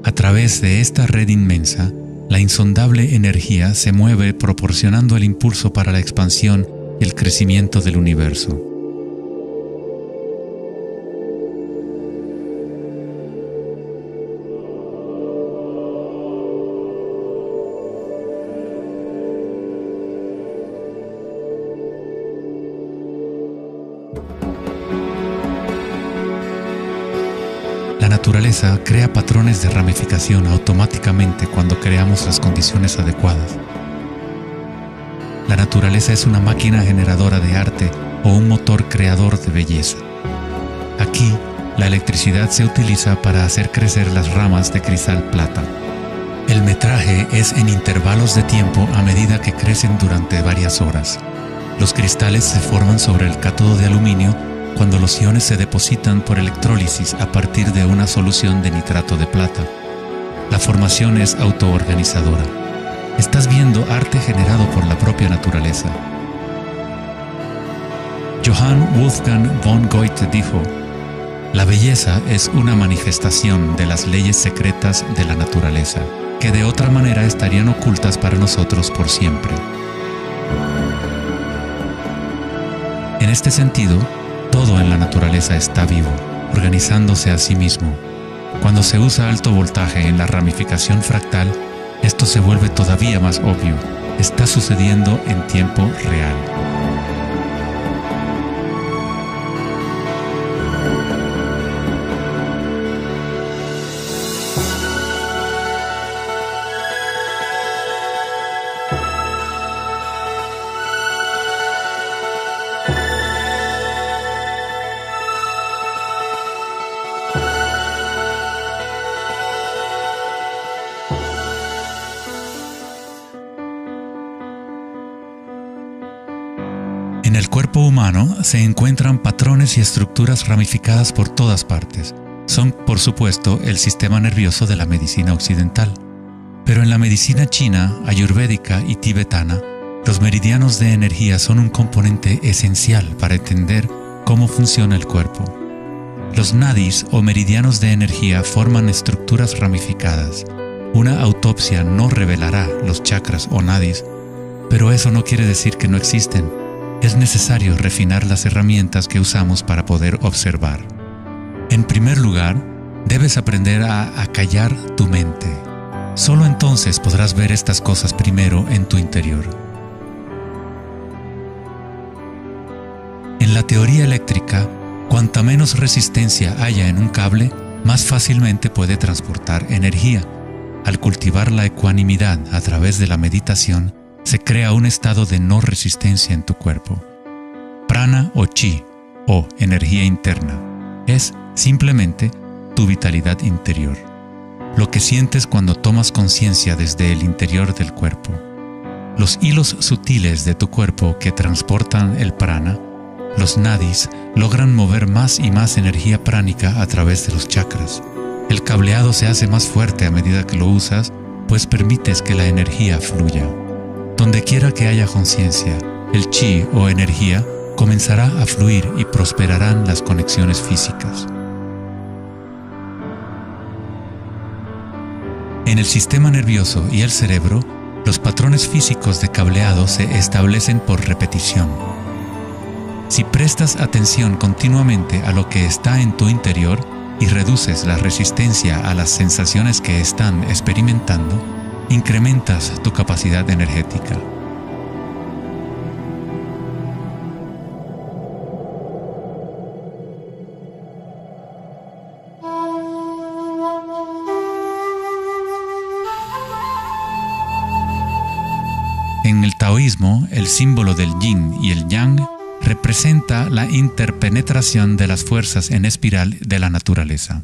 A través de esta red inmensa, la insondable energía se mueve proporcionando el impulso para la expansión y el crecimiento del universo. La naturaleza crea patrones de ramificación automáticamente cuando creamos las condiciones adecuadas. La naturaleza es una máquina generadora de arte o un motor creador de belleza. Aquí, la electricidad se utiliza para hacer crecer las ramas de cristal plata. El metraje es en intervalos de tiempo a medida que crecen durante varias horas. Los cristales se forman sobre el cátodo de aluminio cuando los iones se depositan por electrólisis a partir de una solución de nitrato de plata. La formación es autoorganizadora. Estás viendo arte generado por la propia naturaleza. Johann Wolfgang von Goethe dijo: "La belleza es una manifestación de las leyes secretas de la naturaleza, que de otra manera estarían ocultas para nosotros por siempre". En este sentido, todo en la naturaleza está vivo, organizándose a sí mismo. Cuando se usa alto voltaje en la ramificación fractal, esto se vuelve todavía más obvio. Está sucediendo en tiempo real. En el cuerpo humano se encuentran patrones y estructuras ramificadas por todas partes. Son, por supuesto, el sistema nervioso de la medicina occidental. Pero en la medicina china, ayurvédica y tibetana, los meridianos de energía son un componente esencial para entender cómo funciona el cuerpo. Los nadis o meridianos de energía forman estructuras ramificadas. Una autopsia no revelará los chakras o nadis, pero eso no quiere decir que no existen. Es necesario refinar las herramientas que usamos para poder observar. En primer lugar, debes aprender a acallar tu mente. Solo entonces podrás ver estas cosas primero en tu interior. En la teoría eléctrica, cuanta menos resistencia haya en un cable, más fácilmente puede transportar energía. Al cultivar la ecuanimidad a través de la meditación, se crea un estado de no resistencia en tu cuerpo. Prana o chi, o energía interna, es simplemente tu vitalidad interior. Lo que sientes cuando tomas conciencia desde el interior del cuerpo. Los hilos sutiles de tu cuerpo que transportan el prana, los nadis, logran mover más y más energía pránica a través de los chakras. El cableado se hace más fuerte a medida que lo usas, pues permites que la energía fluya. Donde quiera que haya conciencia, el chi o energía comenzará a fluir y prosperarán las conexiones físicas. En el sistema nervioso y el cerebro, los patrones físicos de cableado se establecen por repetición. Si prestas atención continuamente a lo que está en tu interior y reduces la resistencia a las sensaciones que están experimentando, incrementas tu capacidad energética. En el taoísmo, el símbolo del yin y el yang representa la interpenetración de las fuerzas en espiral de la naturaleza.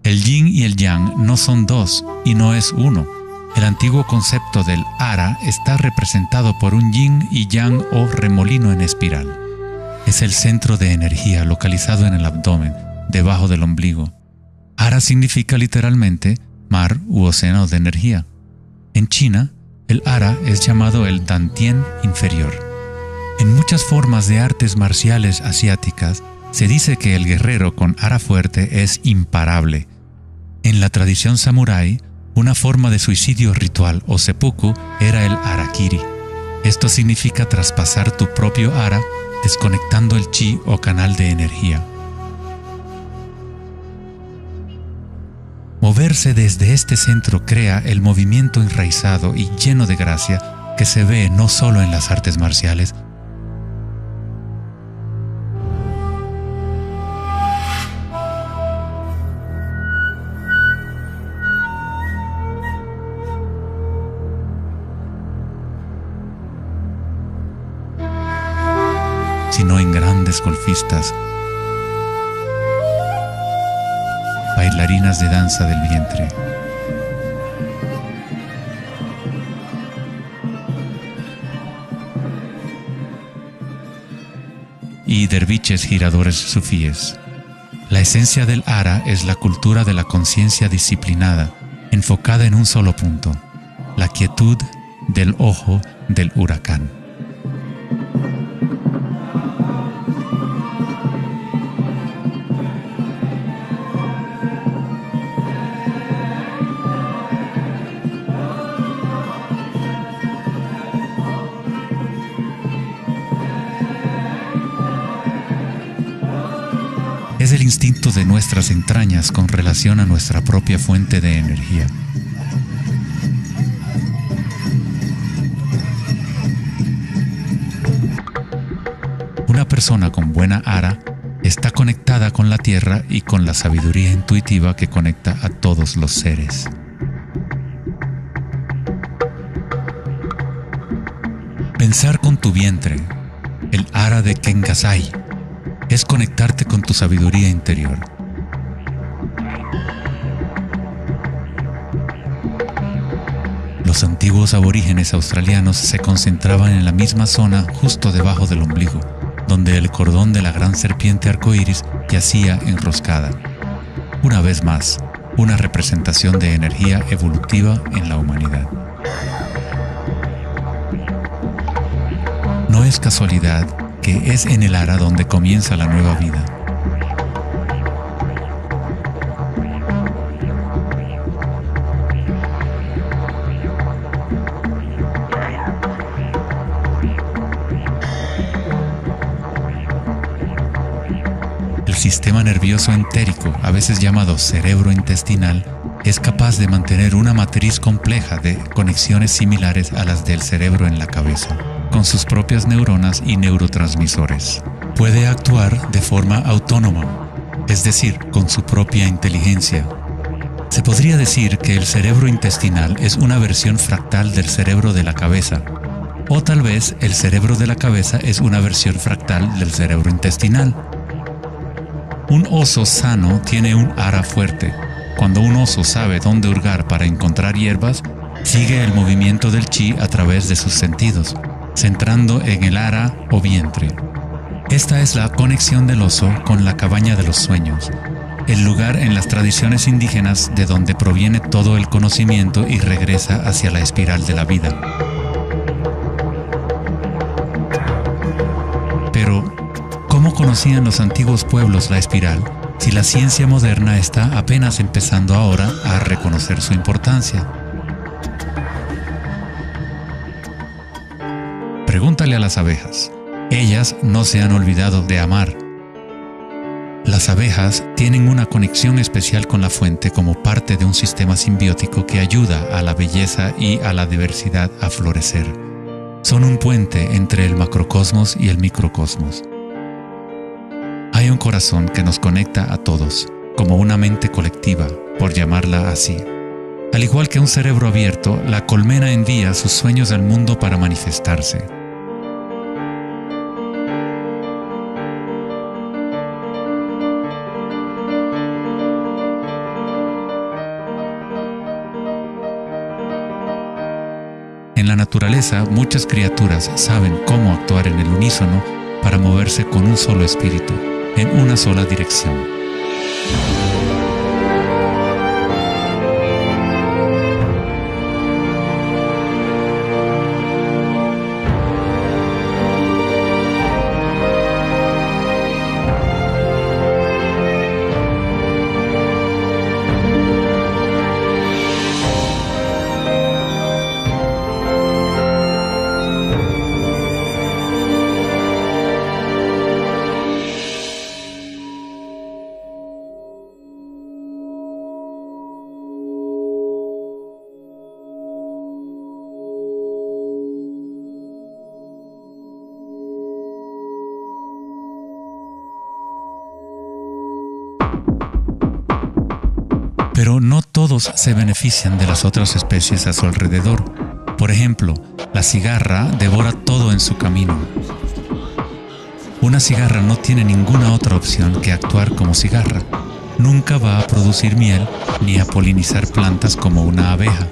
El yin y el yang no son dos y no es uno. El antiguo concepto del ara está representado por un yin y yang o remolino en espiral. Es el centro de energía localizado en el abdomen, debajo del ombligo. Ara significa literalmente mar u océano de energía. En China, el ara es llamado el Dantien inferior. En muchas formas de artes marciales asiáticas, se dice que el guerrero con ara fuerte es imparable. En la tradición samurái, una forma de suicidio ritual o seppuku era el harakiri. Esto significa traspasar tu propio ara, desconectando el chi o canal de energía. Moverse desde este centro crea el movimiento enraizado y lleno de gracia que se ve no solo en las artes marciales, sino en grandes golfistas, bailarinas de danza del vientre. Y derviches giradores sufíes. La esencia del ara es la cultura de la conciencia disciplinada, enfocada en un solo punto, la quietud del ojo del huracán. Es el instinto de nuestras entrañas con relación a nuestra propia fuente de energía. Una persona con buena ara está conectada con la tierra y con la sabiduría intuitiva que conecta a todos los seres. Pensar con tu vientre, el ara de Kengasai, es conectarte con tu sabiduría interior. Los antiguos aborígenes australianos se concentraban en la misma zona justo debajo del ombligo, donde el cordón de la gran serpiente arcoíris yacía enroscada. Una vez más, una representación de energía evolutiva en la humanidad. No es casualidad que es en el ara donde comienza la nueva vida. El sistema nervioso entérico, a veces llamado cerebro intestinal, es capaz de mantener una matriz compleja de conexiones similares a las del cerebro en la cabeza, con sus propias neuronas y neurotransmisores. Puede actuar de forma autónoma, es decir, con su propia inteligencia. Se podría decir que el cerebro intestinal es una versión fractal del cerebro de la cabeza, o tal vez el cerebro de la cabeza es una versión fractal del cerebro intestinal. Un oso sano tiene un ara fuerte. Cuando un oso sabe dónde hurgar para encontrar hierbas, sigue el movimiento del chi a través de sus sentidos, centrando en el ara o vientre. Esta es la conexión del oso con la cabaña de los sueños, el lugar en las tradiciones indígenas de donde proviene todo el conocimiento y regresa hacia la espiral de la vida. Pero, ¿cómo conocían los antiguos pueblos la espiral si la ciencia moderna está apenas empezando ahora a reconocer su importancia? Pregúntale a las abejas. Ellas no se han olvidado de amar. Las abejas tienen una conexión especial con la fuente como parte de un sistema simbiótico que ayuda a la belleza y a la diversidad a florecer. Son un puente entre el macrocosmos y el microcosmos. Hay un corazón que nos conecta a todos, como una mente colectiva, por llamarla así. Al igual que un cerebro abierto, la colmena envía sus sueños al mundo para manifestarse. En la naturaleza, muchas criaturas saben cómo actuar en el unísono para moverse con un solo espíritu, en una sola dirección. Pero no todos se benefician de las otras especies a su alrededor. Por ejemplo, la cigarra devora todo en su camino. Una cigarra no tiene ninguna otra opción que actuar como cigarra. Nunca va a producir miel ni a polinizar plantas como una abeja.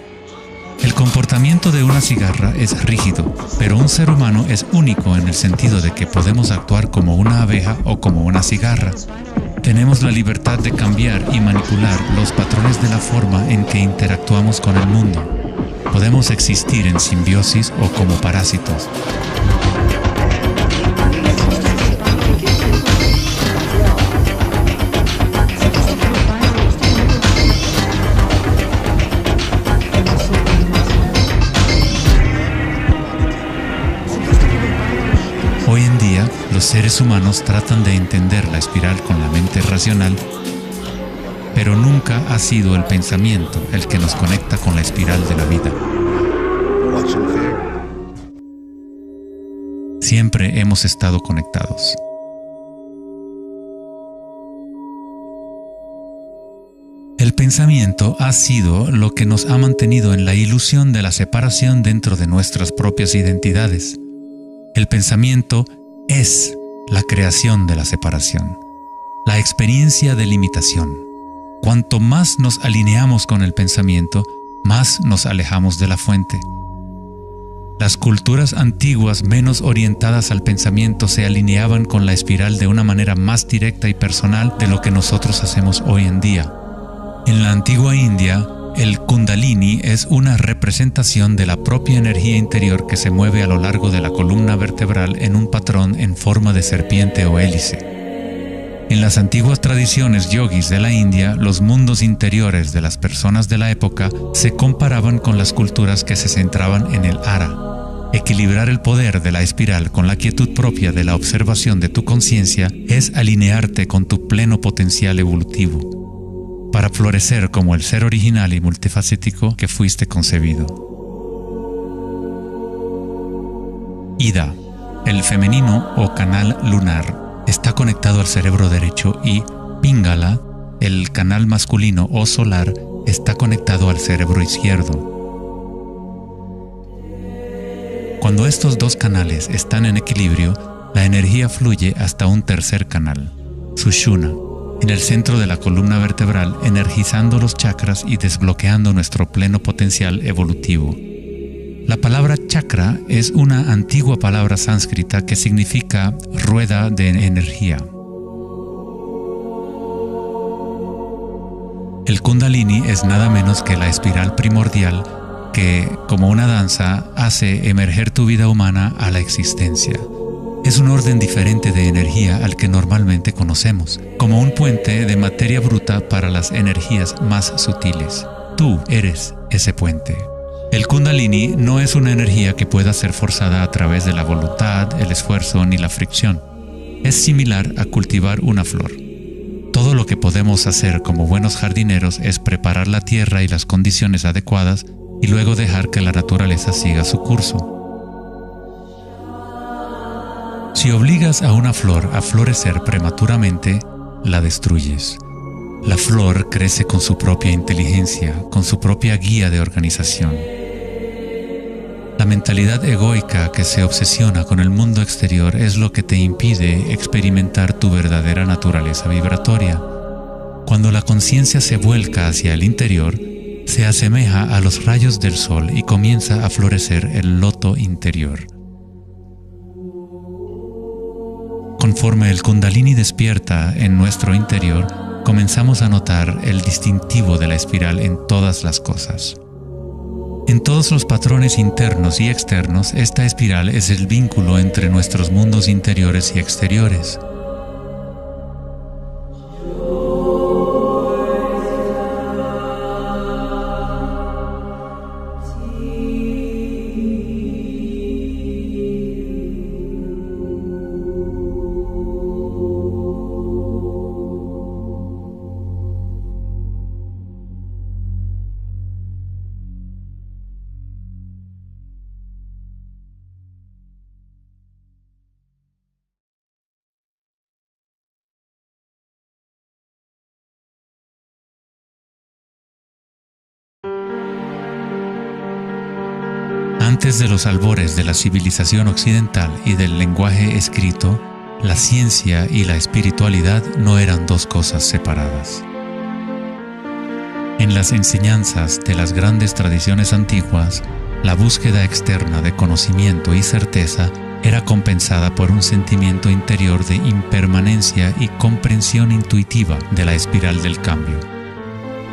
El comportamiento de una cigarra es rígido, pero un ser humano es único en el sentido de que podemos actuar como una abeja o como una cigarra. Tenemos la libertad de cambiar y manipular los patrones de la forma en que interactuamos con el mundo. Podemos existir en simbiosis o como parásitos. Hoy en día, los seres humanos tratan de entender la espiral con la mente racional, pero nunca ha sido el pensamiento el que nos conecta con la espiral de la vida. Siempre hemos estado conectados. El pensamiento ha sido lo que nos ha mantenido en la ilusión de la separación dentro de nuestras propias identidades. El pensamiento es la creación de la separación, la experiencia de limitación. Cuanto más nos alineamos con el pensamiento, más nos alejamos de la fuente. Las culturas antiguas menos orientadas al pensamiento se alineaban con la espiral de una manera más directa y personal de lo que nosotros hacemos hoy en día. En la antigua India, el Kundalini es una representación de la propia energía interior que se mueve a lo largo de la columna vertebral en un patrón en forma de serpiente o hélice. En las antiguas tradiciones yogis de la India, los mundos interiores de las personas de la época se comparaban con las culturas que se centraban en el ara. Equilibrar el poder de la espiral con la quietud propia de la observación de tu conciencia es alinearte con tu pleno potencial evolutivo, para florecer como el ser original y multifacético que fuiste concebido. Ida, el femenino o canal lunar, está conectado al cerebro derecho y Pingala, el canal masculino o solar, está conectado al cerebro izquierdo. Cuando estos dos canales están en equilibrio, la energía fluye hasta un tercer canal, Sushumna, en el centro de la columna vertebral, energizando los chakras y desbloqueando nuestro pleno potencial evolutivo. La palabra chakra es una antigua palabra sánscrita que significa rueda de energía. El Kundalini es nada menos que la espiral primordial que, como una danza, hace emerger tu vida humana a la existencia. Es un orden diferente de energía al que normalmente conocemos, como un puente de materia bruta para las energías más sutiles. Tú eres ese puente. El Kundalini no es una energía que pueda ser forzada a través de la voluntad, el esfuerzo ni la fricción. Es similar a cultivar una flor. Todo lo que podemos hacer como buenos jardineros es preparar la tierra y las condiciones adecuadas y luego dejar que la naturaleza siga su curso. Si obligas a una flor a florecer prematuramente, la destruyes. La flor crece con su propia inteligencia, con su propia guía de organización. La mentalidad egoica que se obsesiona con el mundo exterior es lo que te impide experimentar tu verdadera naturaleza vibratoria. Cuando la conciencia se vuelca hacia el interior, se asemeja a los rayos del sol y comienza a florecer el loto interior. Conforme el Kundalini despierta en nuestro interior, comenzamos a notar el distintivo de la espiral en todas las cosas. En todos los patrones internos y externos, esta espiral es el vínculo entre nuestros mundos interiores y exteriores. Antes de los albores de la civilización occidental y del lenguaje escrito, la ciencia y la espiritualidad no eran dos cosas separadas. En las enseñanzas de las grandes tradiciones antiguas, la búsqueda externa de conocimiento y certeza era compensada por un sentimiento interior de impermanencia y comprensión intuitiva de la espiral del cambio.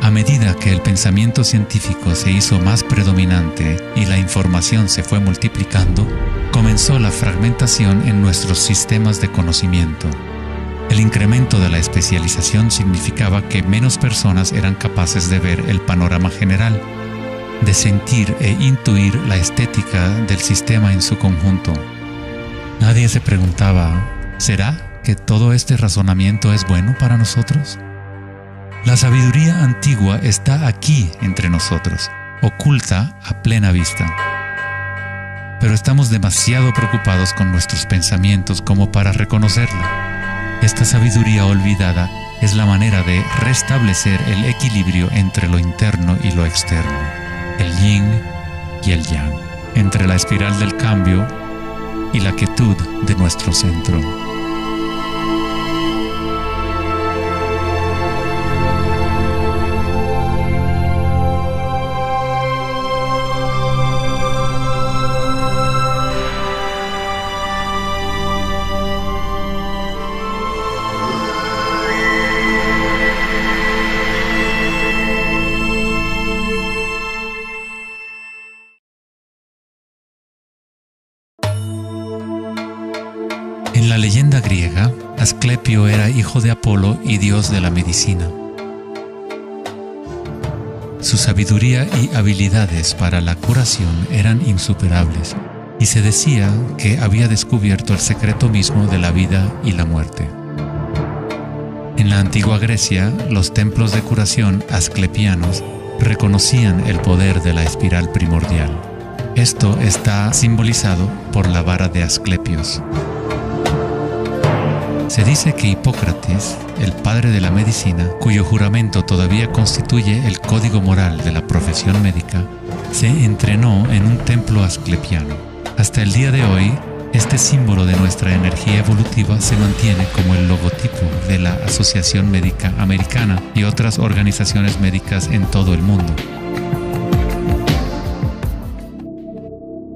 A medida que el pensamiento científico se hizo más predominante y la información se fue multiplicando, comenzó la fragmentación en nuestros sistemas de conocimiento. El incremento de la especialización significaba que menos personas eran capaces de ver el panorama general, de sentir e intuir la estética del sistema en su conjunto. Nadie se preguntaba, ¿será que todo este razonamiento es bueno para nosotros? La sabiduría antigua está aquí entre nosotros, oculta a plena vista. Pero estamos demasiado preocupados con nuestros pensamientos como para reconocerla. Esta sabiduría olvidada es la manera de restablecer el equilibrio entre lo interno y lo externo, el yin y el yang, entre la espiral del cambio y la quietud de nuestro centro. la leyenda griega, Asclepio era hijo de Apolo y dios de la medicina. Su sabiduría y habilidades para la curación eran insuperables, y se decía que había descubierto el secreto mismo de la vida y la muerte. En la antigua Grecia, los templos de curación asclepianos reconocían el poder de la espiral primordial. Esto está simbolizado por la vara de Asclepios. Se dice que Hipócrates, el padre de la medicina, cuyo juramento todavía constituye el código moral de la profesión médica, se entrenó en un templo asclepiano. Hasta el día de hoy, este símbolo de nuestra energía evolutiva se mantiene como el logotipo de la Asociación Médica Americana y otras organizaciones médicas en todo el mundo.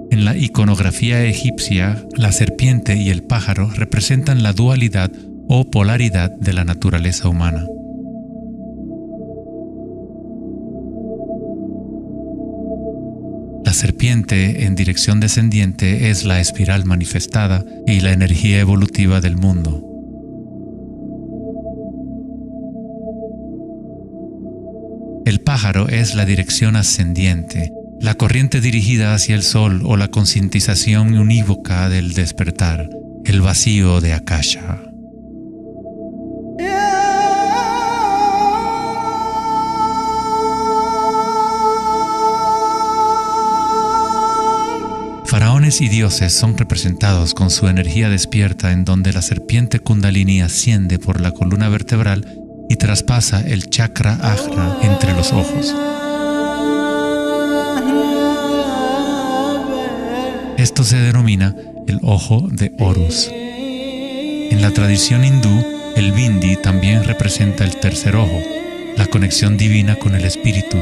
En la iconografía egipcia, la serpiente y el pájaro representan la dualidad o polaridad de la naturaleza humana. La serpiente en dirección descendiente es la espiral manifestada y la energía evolutiva del mundo. El pájaro es la dirección ascendiente, la corriente dirigida hacia el sol o la concientización unívoca del despertar, el vacío de Akasha. Faraones y dioses son representados con su energía despierta, en donde la serpiente Kundalini asciende por la columna vertebral y traspasa el chakra ajna entre los ojos. Esto se denomina el ojo de Horus. En la tradición hindú, el bindi también representa el tercer ojo, la conexión divina con el espíritu.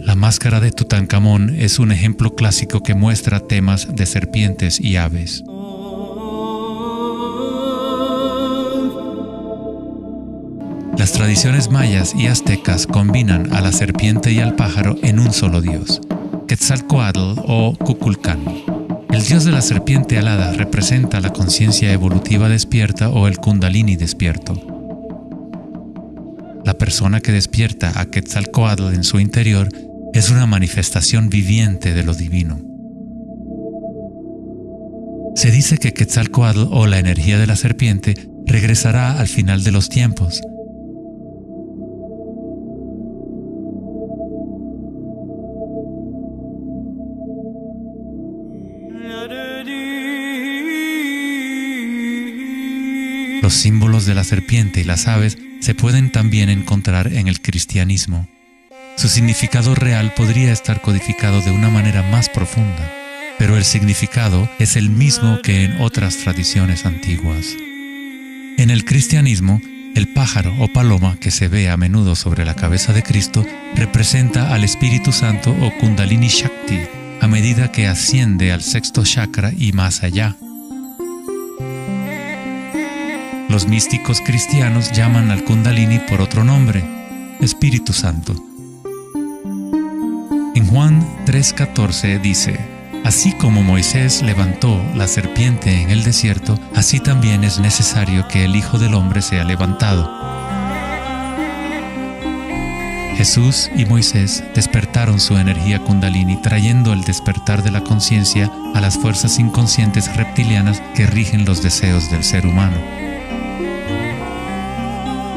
La máscara de Tutankamón es un ejemplo clásico que muestra temas de serpientes y aves. Las tradiciones mayas y aztecas combinan a la serpiente y al pájaro en un solo dios, Quetzalcóatl o Kukulcán. El dios de la serpiente alada representa la conciencia evolutiva despierta o el Kundalini despierto. La persona que despierta a Quetzalcóatl en su interior es una manifestación viviente de lo divino. Se dice que Quetzalcóatl o la energía de la serpiente regresará al final de los tiempos. Los símbolos de la serpiente y las aves se pueden también encontrar en el cristianismo. Su significado real podría estar codificado de una manera más profunda, pero el significado es el mismo que en otras tradiciones antiguas. En el cristianismo, el pájaro o paloma que se ve a menudo sobre la cabeza de Cristo representa al Espíritu Santo o Kundalini Shakti a medida que asciende al sexto chakra y más allá. Los místicos cristianos llaman al Kundalini por otro nombre, Espíritu Santo. En Juan 3:14 dice: así como Moisés levantó la serpiente en el desierto, así también es necesario que el Hijo del Hombre sea levantado. Jesús y Moisés despertaron su energía Kundalini, trayendo el despertar de la conciencia a las fuerzas inconscientes reptilianas que rigen los deseos del ser humano.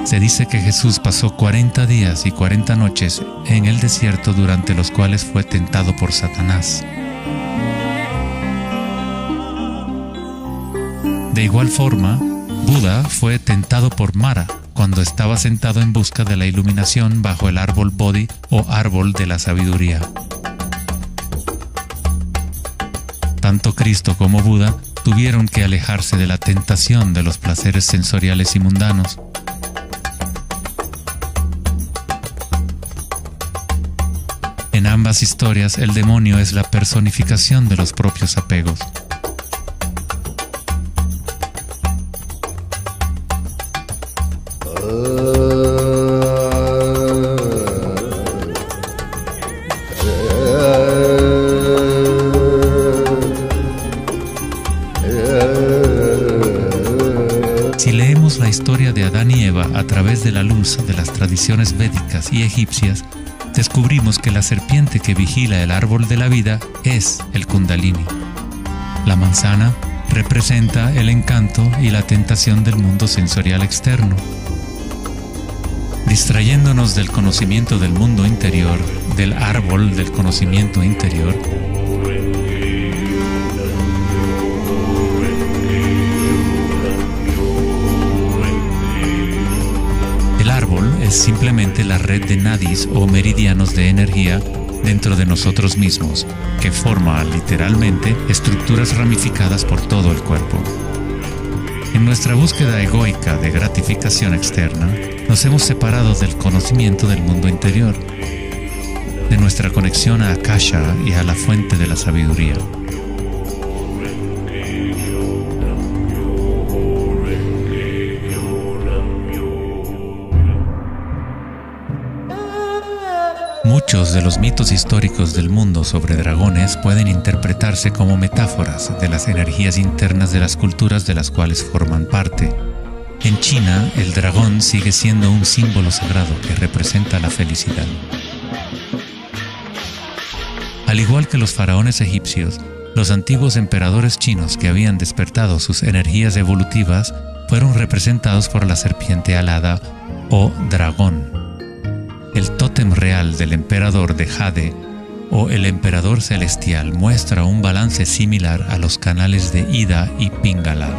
Se dice que Jesús pasó 40 días y 40 noches en el desierto, durante los cuales fue tentado por Satanás. De igual forma, Buda fue tentado por Mara cuando estaba sentado en busca de la iluminación bajo el árbol Bodhi o árbol de la sabiduría. Tanto Cristo como Buda tuvieron que alejarse de la tentación de los placeres sensoriales y mundanos. En ambas historias, el demonio es la personificación de los propios apegos. la historia de Adán y Eva a través de la luz de las tradiciones védicas y egipcias, descubrimos que la serpiente que vigila el árbol de la vida es el Kundalini. La manzana representa el encanto y la tentación del mundo sensorial externo. Distrayéndonos del conocimiento del mundo interior, del árbol del conocimiento interior, el árbol es simplemente la red de nadis o meridianos de energía dentro de nosotros mismos, que forma literalmente estructuras ramificadas por todo el cuerpo. En nuestra búsqueda egoica de gratificación externa, nos hemos separado del conocimiento del mundo interior, de nuestra conexión a Akasha y a la fuente de la sabiduría. Muchos de los mitos históricos del mundo sobre dragones pueden interpretarse como metáforas de las energías internas de las culturas de las cuales forman parte. En China, el dragón sigue siendo un símbolo sagrado que representa la felicidad. Al igual que los faraones egipcios, los antiguos emperadores chinos que habían despertado sus energías evolutivas fueron representados por la serpiente alada o dragón. El tótem real del emperador de Jade o el emperador celestial muestra un balance similar a los canales de Ida y Pingala.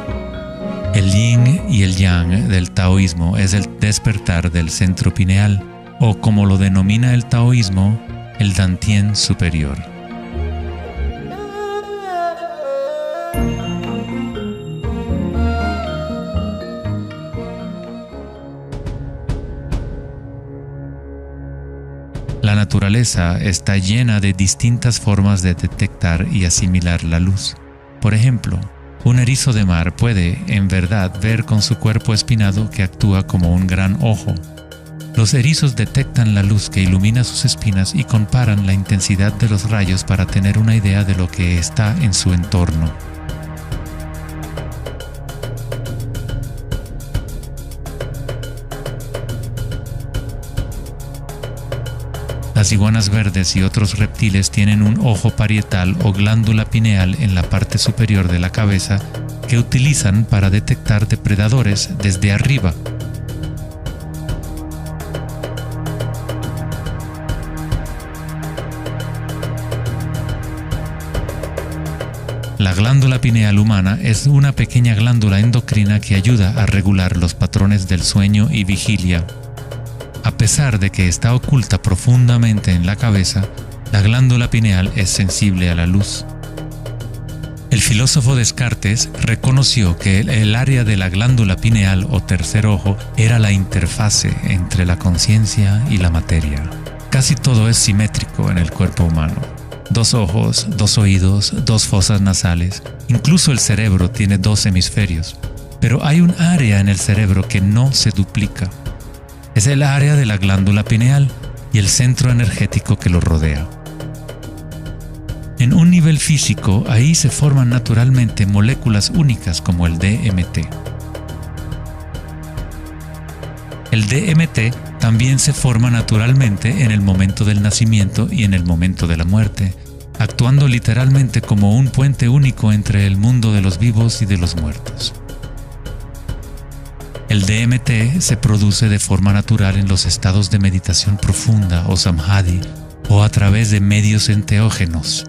El yin y el yang del taoísmo es el despertar del centro pineal, o como lo denomina el taoísmo, el Dantien superior. La naturaleza está llena de distintas formas de detectar y asimilar la luz. Por ejemplo, un erizo de mar puede, en verdad, ver con su cuerpo espinado que actúa como un gran ojo. Los erizos detectan la luz que ilumina sus espinas y comparan la intensidad de los rayos para tener una idea de lo que está en su entorno. Las iguanas verdes y otros reptiles tienen un ojo parietal o glándula pineal en la parte superior de la cabeza que utilizan para detectar depredadores desde arriba. La glándula pineal humana es una pequeña glándula endocrina que ayuda a regular los patrones del sueño y vigilia. A pesar de que está oculta profundamente en la cabeza, la glándula pineal es sensible a la luz. El filósofo Descartes reconoció que el área de la glándula pineal o tercer ojo era la interfase entre la conciencia y la materia. Casi todo es simétrico en el cuerpo humano. 2 ojos, 2 oídos, 2 fosas nasales, incluso el cerebro tiene 2 hemisferios. Pero hay un área en el cerebro que no se duplica. Es el área de la glándula pineal y el centro energético que lo rodea. En un nivel físico, ahí se forman naturalmente moléculas únicas como el DMT. El DMT también se forma naturalmente en el momento del nacimiento y en el momento de la muerte, actuando literalmente como un puente único entre el mundo de los vivos y de los muertos. El DMT se produce de forma natural en los estados de meditación profunda o samadhi o a través de medios enteógenos.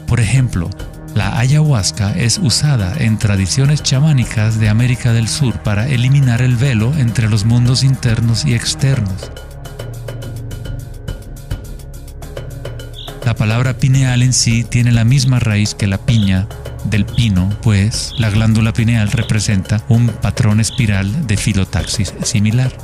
Por ejemplo, la ayahuasca es usada en tradiciones chamánicas de América del Sur para eliminar el velo entre los mundos internos y externos. La palabra pineal en sí tiene la misma raíz que la piña del pino, pues la glándula pineal representa un patrón espiral de filotaxis similar.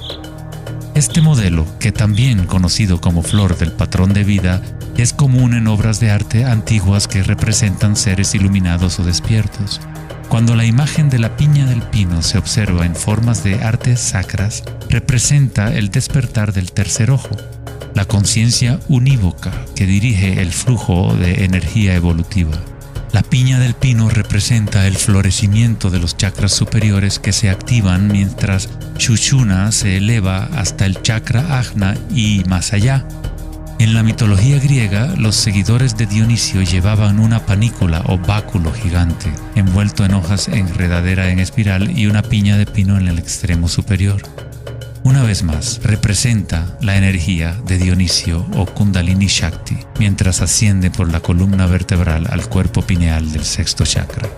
Este modelo, que también conocido como flor del patrón de vida, es común en obras de arte antiguas que representan seres iluminados o despiertos. Cuando la imagen de la piña del pino se observa en formas de artes sacras, representa el despertar del tercer ojo, la conciencia unívoca que dirige el flujo de energía evolutiva. La piña del pino representa el florecimiento de los chakras superiores que se activan mientras Sushumna se eleva hasta el chakra Ajna y más allá. En la mitología griega, los seguidores de Dionisio llevaban una panícula o báculo gigante, envuelto en hojas enredadera en espiral y una piña de pino en el extremo superior. Una vez más, representa la energía de Dionisio o Kundalini Shakti, mientras asciende por la columna vertebral al cuerpo pineal del sexto chakra.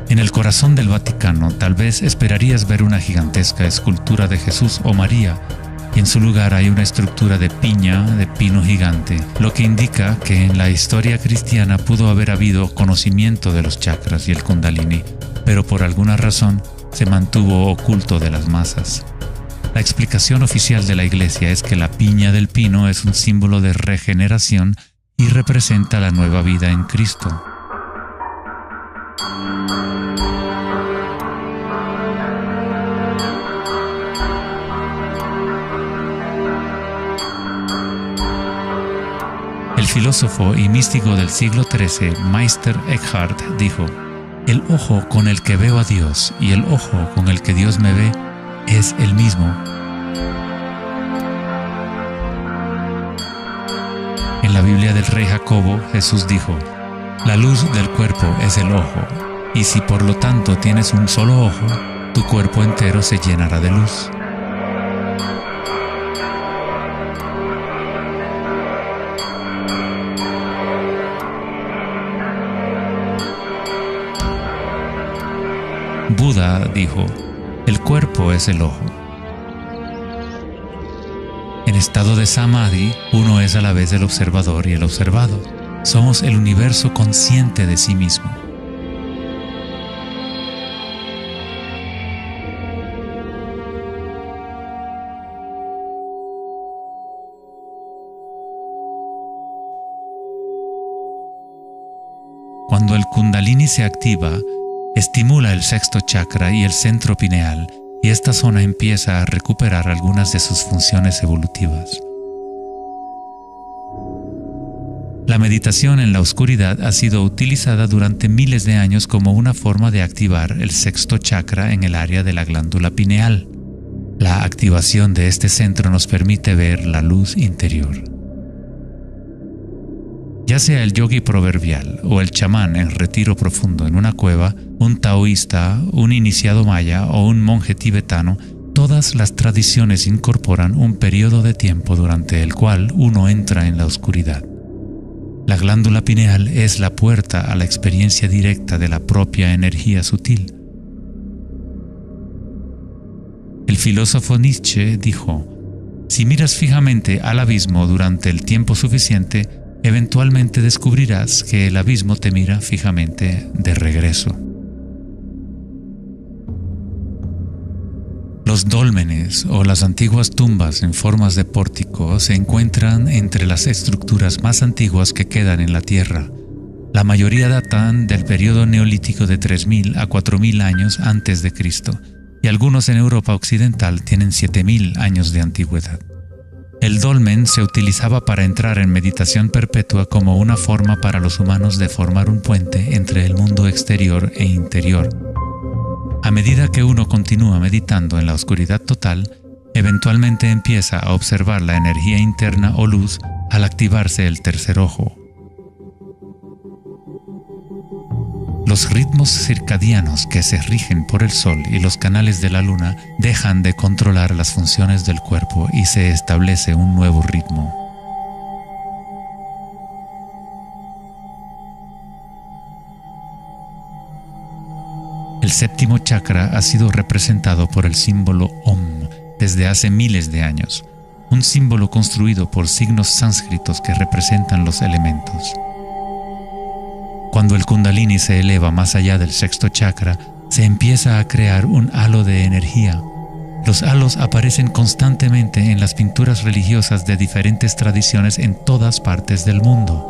En el corazón del Vaticano, tal vez esperarías ver una gigantesca escultura de Jesús o María, y en su lugar hay una estructura de piña de pino gigante, lo que indica que en la historia cristiana pudo haber habido conocimiento de los chakras y el Kundalini, pero por alguna razón se mantuvo oculto de las masas. La explicación oficial de la Iglesia es que la piña del pino es un símbolo de regeneración y representa la nueva vida en Cristo. El filósofo y místico del siglo XIII, Meister Eckhart, dijo: "El ojo con el que veo a Dios y el ojo con el que Dios me ve es el mismo". En la Biblia del rey Jacobo, Jesús dijo: "La luz del cuerpo es el ojo, y si por lo tanto tienes un solo ojo, tu cuerpo entero se llenará de luz". Buda dijo: "El cuerpo es el ojo". En estado de Samadhi, uno es a la vez el observador y el observado. Somos el universo consciente de sí mismo. Cuando el Kundalini se activa, estimula el sexto chakra y el centro pineal, y esta zona empieza a recuperar algunas de sus funciones evolutivas. La meditación en la oscuridad ha sido utilizada durante miles de años como una forma de activar el sexto chakra en el área de la glándula pineal. La activación de este centro nos permite ver la luz interior. Ya sea el yogi proverbial o el chamán en retiro profundo en una cueva, un taoísta, un iniciado maya o un monje tibetano, todas las tradiciones incorporan un periodo de tiempo durante el cual uno entra en la oscuridad. La glándula pineal es la puerta a la experiencia directa de la propia energía sutil. El filósofo Nietzsche dijo: "Si miras fijamente al abismo durante el tiempo suficiente, eventualmente descubrirás que el abismo te mira fijamente de regreso". Los dólmenes o las antiguas tumbas en formas de pórtico se encuentran entre las estructuras más antiguas que quedan en la Tierra. La mayoría datan del periodo neolítico de 3000 a 4000 años antes de Cristo, y algunos en Europa occidental tienen 7000 años de antigüedad. El dolmen se utilizaba para entrar en meditación perpetua como una forma para los humanos de formar un puente entre el mundo exterior e interior. A medida que uno continúa meditando en la oscuridad total, eventualmente empieza a observar la energía interna o luz al activarse el tercer ojo. Los ritmos circadianos que se rigen por el sol y los canales de la luna dejan de controlar las funciones del cuerpo y se establece un nuevo ritmo. El séptimo chakra ha sido representado por el símbolo Om desde hace miles de años, un símbolo construido por signos sánscritos que representan los elementos. Cuando el Kundalini se eleva más allá del sexto chakra, se empieza a crear un halo de energía. Los halos aparecen constantemente en las pinturas religiosas de diferentes tradiciones en todas partes del mundo.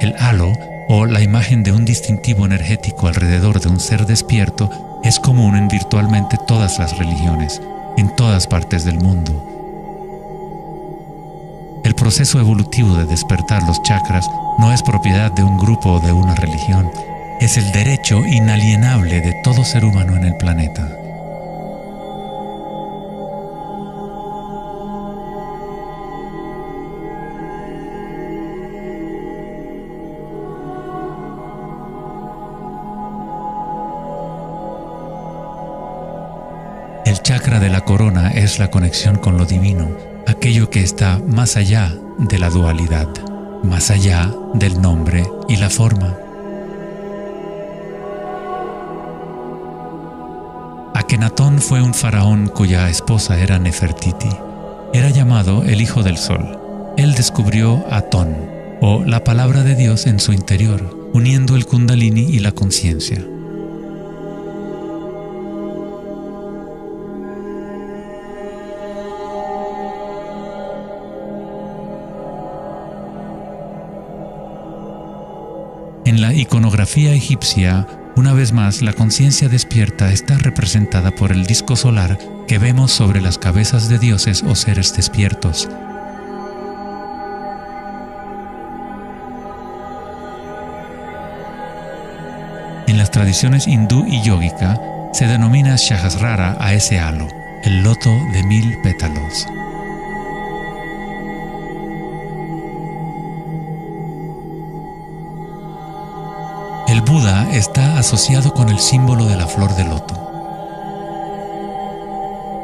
El halo, o la imagen de un distintivo energético alrededor de un ser despierto, es común en virtualmente todas las religiones, en todas partes del mundo. El proceso evolutivo de despertar los chakras no es propiedad de un grupo o de una religión, es el derecho inalienable de todo ser humano en el planeta. El chakra de la corona es la conexión con lo divino, aquello que está más allá de la dualidad, más allá del nombre y la forma. Akenatón fue un faraón cuya esposa era Nefertiti. Era llamado el Hijo del Sol. Él descubrió Atón, o la palabra de Dios en su interior, uniendo el Kundalini y la conciencia. En la iconografía egipcia, una vez más, la conciencia despierta está representada por el disco solar que vemos sobre las cabezas de dioses o seres despiertos. En las tradiciones hindú y yógica, se denomina Sahasrara a ese halo, el loto de 1000 pétalos. El Buda está asociado con el símbolo de la flor de loto.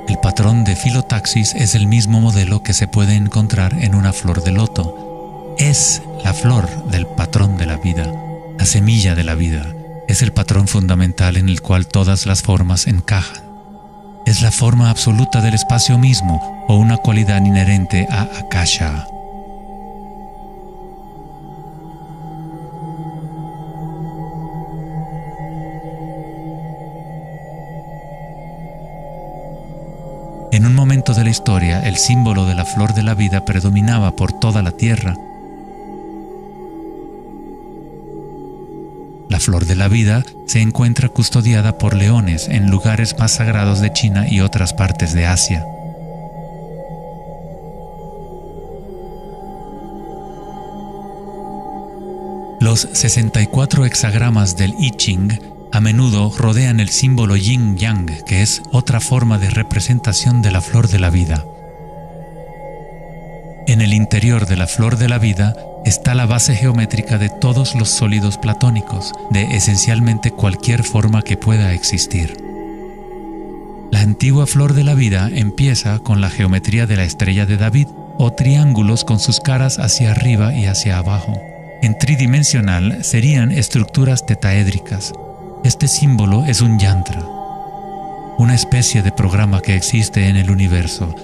El patrón de filotaxis es el mismo modelo que se puede encontrar en una flor de loto. Es la flor del patrón de la vida, la semilla de la vida. Es el patrón fundamental en el cual todas las formas encajan. Es la forma absoluta del espacio mismo o una cualidad inherente a Akasha. En un momento de la historia, el símbolo de la flor de la vida predominaba por toda la tierra. La flor de la vida se encuentra custodiada por leones en lugares más sagrados de China y otras partes de Asia. Los 64 hexagramas del I Ching a menudo rodean el símbolo yin-yang, que es otra forma de representación de la flor de la vida. En el interior de la flor de la vida está la base geométrica de todos los sólidos platónicos, de esencialmente cualquier forma que pueda existir. La antigua flor de la vida empieza con la geometría de la estrella de David, o triángulos con sus caras hacia arriba y hacia abajo. En tridimensional serían estructuras tetaédricas. Este símbolo es un yantra, una especie de programa que existe en el universo,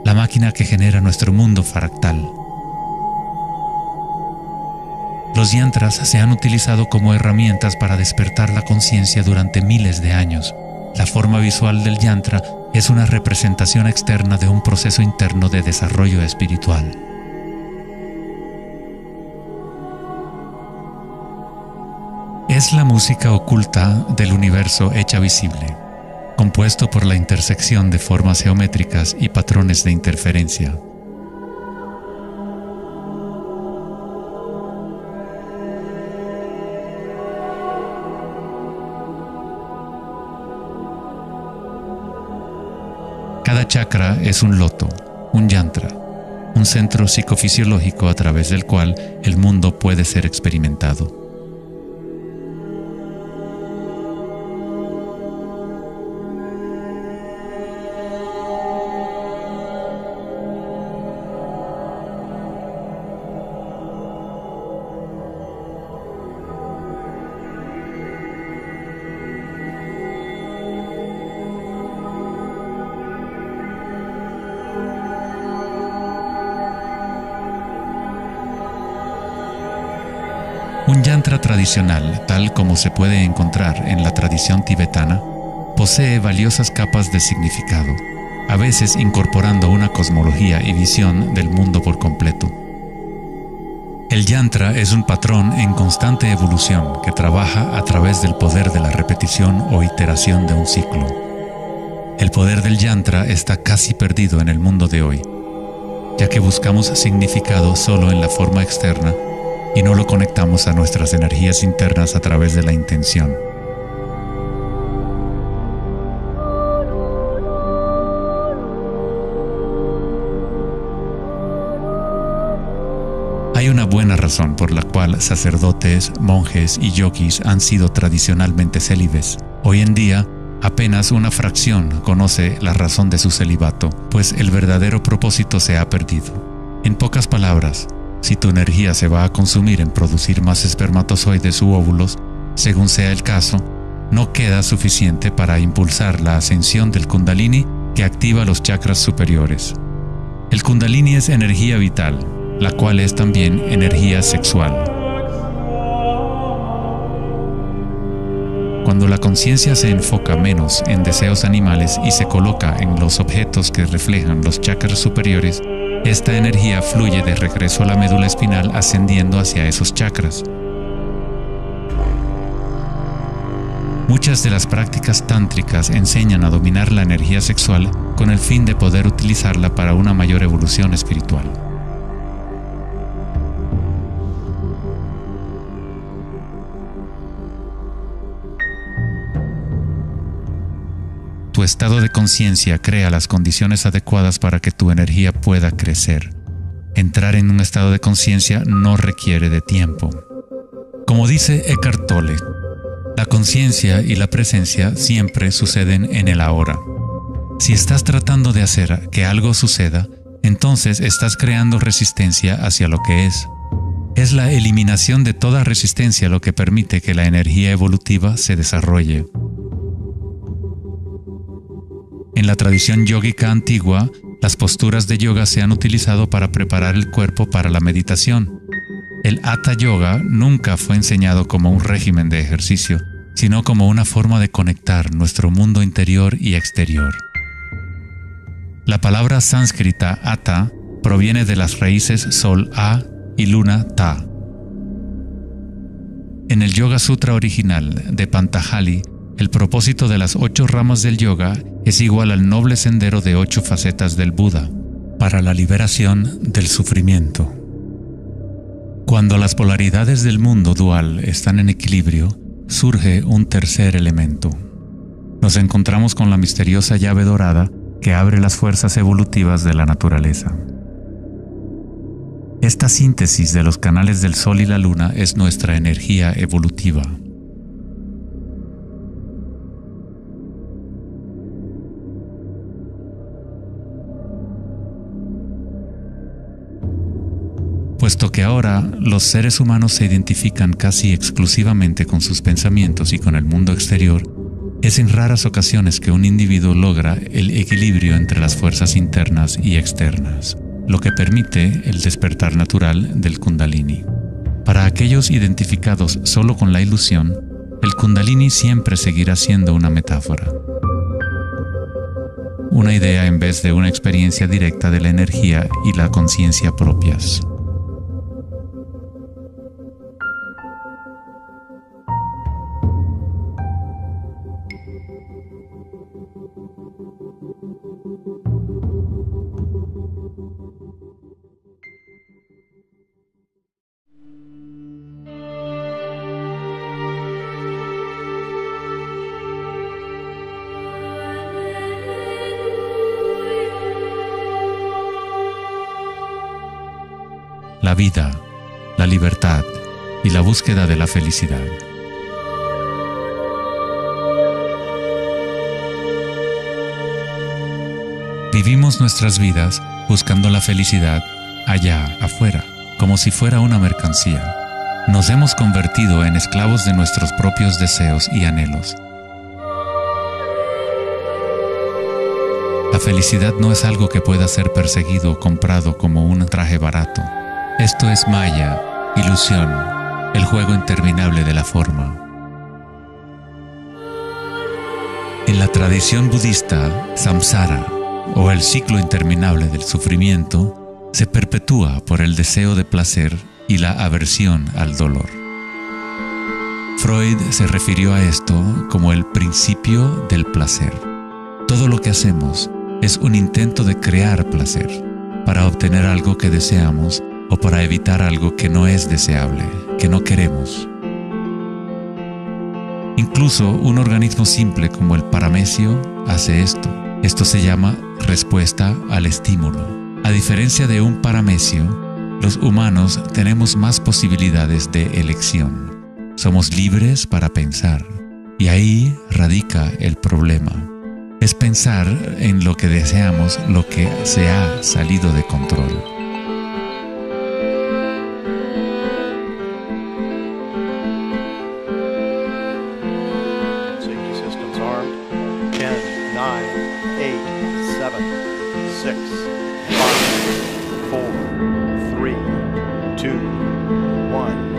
la máquina que genera nuestro mundo fractal. Los yantras se han utilizado como herramientas para despertar la conciencia durante miles de años. La forma visual del yantra es una representación externa de un proceso interno de desarrollo espiritual. Es la música oculta del universo hecha visible, compuesto por la intersección de formas geométricas y patrones de interferencia. Cada chakra es un loto, un yantra, un centro psicofisiológico a través del cual el mundo puede ser experimentado. Un yantra tradicional, tal como se puede encontrar en la tradición tibetana, posee valiosas capas de significado, a veces incorporando una cosmología y visión del mundo por completo. El yantra es un patrón en constante evolución que trabaja a través del poder de la repetición o iteración de un ciclo. El poder del yantra está casi perdido en el mundo de hoy, ya que buscamos significado solo en la forma externa y no lo conectamos a nuestras energías internas a través de la intención. Hay una buena razón por la cual sacerdotes, monjes y yogis han sido tradicionalmente célibes. Hoy en día, apenas una fracción conoce la razón de su celibato, pues el verdadero propósito se ha perdido. En pocas palabras, si tu energía se va a consumir en producir más espermatozoides u óvulos, según sea el caso, no queda suficiente para impulsar la ascensión del Kundalini que activa los chakras superiores. El Kundalini es energía vital, la cual es también energía sexual. Cuando la conciencia se enfoca menos en deseos animales y se coloca en los objetos que reflejan los chakras superiores, esta energía fluye de regreso a la médula espinal ascendiendo hacia esos chakras. Muchas de las prácticas tántricas enseñan a dominar la energía sexual con el fin de poder utilizarla para una mayor evolución espiritual. Tu estado de conciencia crea las condiciones adecuadas para que tu energía pueda crecer. Entrar en un estado de conciencia no requiere de tiempo. Como dice Eckhart Tolle, la conciencia y la presencia siempre suceden en el ahora. Si estás tratando de hacer que algo suceda, entonces estás creando resistencia hacia lo que es. Es la eliminación de toda resistencia lo que permite que la energía evolutiva se desarrolle. En la tradición yógica antigua, las posturas de yoga se han utilizado para preparar el cuerpo para la meditación. El Hatha Yoga nunca fue enseñado como un régimen de ejercicio, sino como una forma de conectar nuestro mundo interior y exterior. La palabra sánscrita Hatha proviene de las raíces Sol A y Luna Ta. En el Yoga Sutra original de Patanjali, el propósito de las 8 ramas del yoga es igual al noble sendero de 8 facetas del Buda, para la liberación del sufrimiento. Cuando las polaridades del mundo dual están en equilibrio, surge un tercer elemento. Nos encontramos con la misteriosa llave dorada que abre las fuerzas evolutivas de la naturaleza. Esta síntesis de los canales del Sol y la Luna es nuestra energía evolutiva. Puesto que ahora los seres humanos se identifican casi exclusivamente con sus pensamientos y con el mundo exterior, es en raras ocasiones que un individuo logra el equilibrio entre las fuerzas internas y externas, lo que permite el despertar natural del Kundalini. Para aquellos identificados solo con la ilusión, el Kundalini siempre seguirá siendo una metáfora. Una idea en vez de una experiencia directa de la energía y la conciencia propias. La vida, la libertad y la búsqueda de la felicidad. Vivimos nuestras vidas buscando la felicidad allá afuera, como si fuera una mercancía. Nos hemos convertido en esclavos de nuestros propios deseos y anhelos. La felicidad no es algo que pueda ser perseguido o comprado como un traje barato. Esto es maya, ilusión, el juego interminable de la forma. En la tradición budista, samsara, o el ciclo interminable del sufrimiento, se perpetúa por el deseo de placer y la aversión al dolor. Freud se refirió a esto como el principio del placer. Todo lo que hacemos es un intento de crear placer para obtener algo que deseamos o para evitar algo que no es deseable, que no queremos. Incluso un organismo simple como el paramecio hace esto. Esto se llama respuesta al estímulo. A diferencia de un paramecio, los humanos tenemos más posibilidades de elección. Somos libres para pensar, y ahí radica el problema. Es pensar en lo que deseamos, lo que se ha salido de control. Safety systems armed. 10, 9, 8, 7, 6, 5, 4, 3, 2, 1,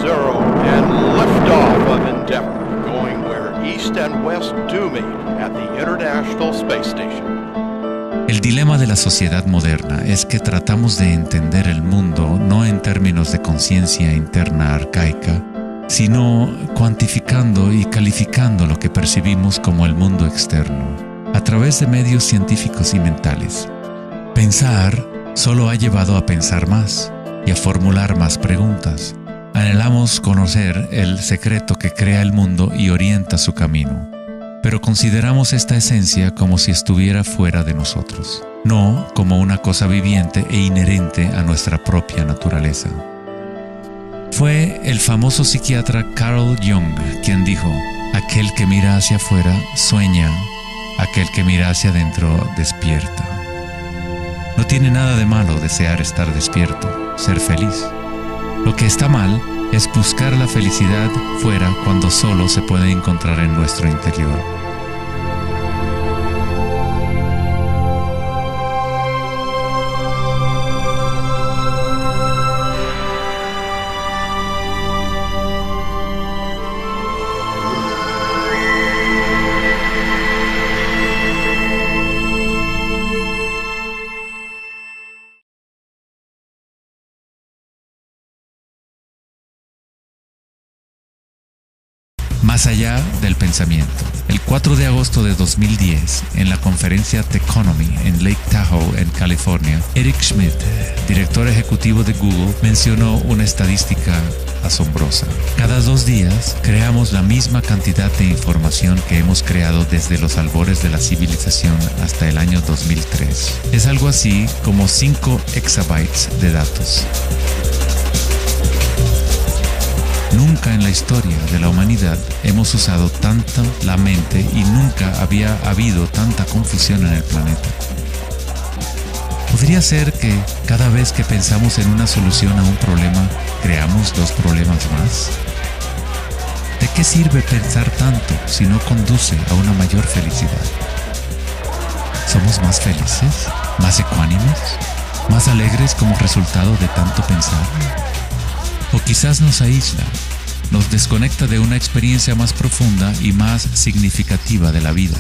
0, and liftoff of Endeavour, going where East and West do meet at the International Space Station. El dilema de la sociedad moderna es que tratamos de entender el mundo no en términos de conciencia interna arcaica, sino cuantificando y calificando lo que percibimos como el mundo externo, a través de medios científicos y mentales. Pensar solo ha llevado a pensar más y a formular más preguntas. Anhelamos conocer el secreto que crea el mundo y orienta su camino, pero consideramos esta esencia como si estuviera fuera de nosotros, no como una cosa viviente e inherente a nuestra propia naturaleza. Fue el famoso psiquiatra Carl Jung quien dijo: aquel que mira hacia afuera sueña, aquel que mira hacia adentro despierta. No tiene nada de malo desear estar despierto, ser feliz. Lo que está mal es buscar la felicidad fuera cuando solo se puede encontrar en nuestro interior. Más allá del pensamiento. El 4 de agosto de 2010, en la conferencia Techonomy en Lake Tahoe, en California, Eric Schmidt, director ejecutivo de Google, mencionó una estadística asombrosa. Cada 2 días creamos la misma cantidad de información que hemos creado desde los albores de la civilización hasta el año 2003. Es algo así como 5 exabytes de datos. Nunca en la historia de la humanidad hemos usado tanto la mente y nunca había habido tanta confusión en el planeta. ¿Podría ser que cada vez que pensamos en una solución a un problema, creamos 2 problemas más? ¿De qué sirve pensar tanto si no conduce a una mayor felicidad? ¿Somos más felices? ¿Más ecuánimes? ¿Más alegres como resultado de tanto pensar? O quizás nos aísla, nos desconecta de una experiencia más profunda y más significativa de la vida.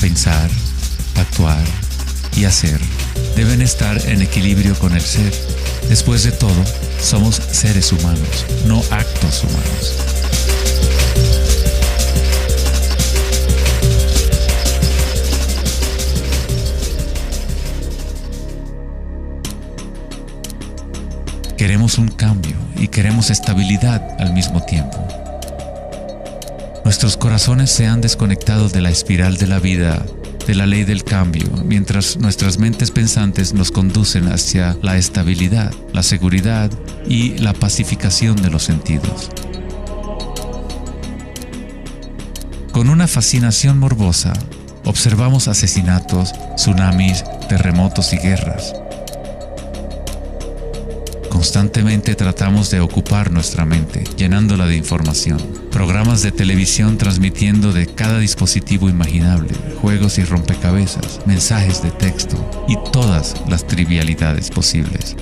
Pensar, actuar y hacer deben estar en equilibrio con el ser. Después de todo, somos seres humanos, no actos humanos. Queremos un cambio y queremos estabilidad al mismo tiempo. Nuestros corazones se han desconectado de la espiral de la vida, de la ley del cambio, mientras nuestras mentes pensantes nos conducen hacia la estabilidad, la seguridad y la pacificación de los sentidos. Con una fascinación morbosa, observamos asesinatos, tsunamis, terremotos y guerras. Constantemente tratamos de ocupar nuestra mente, llenándola de información. Programas de televisión transmitiendo de cada dispositivo imaginable, juegos y rompecabezas, mensajes de texto y todas las trivialidades posibles.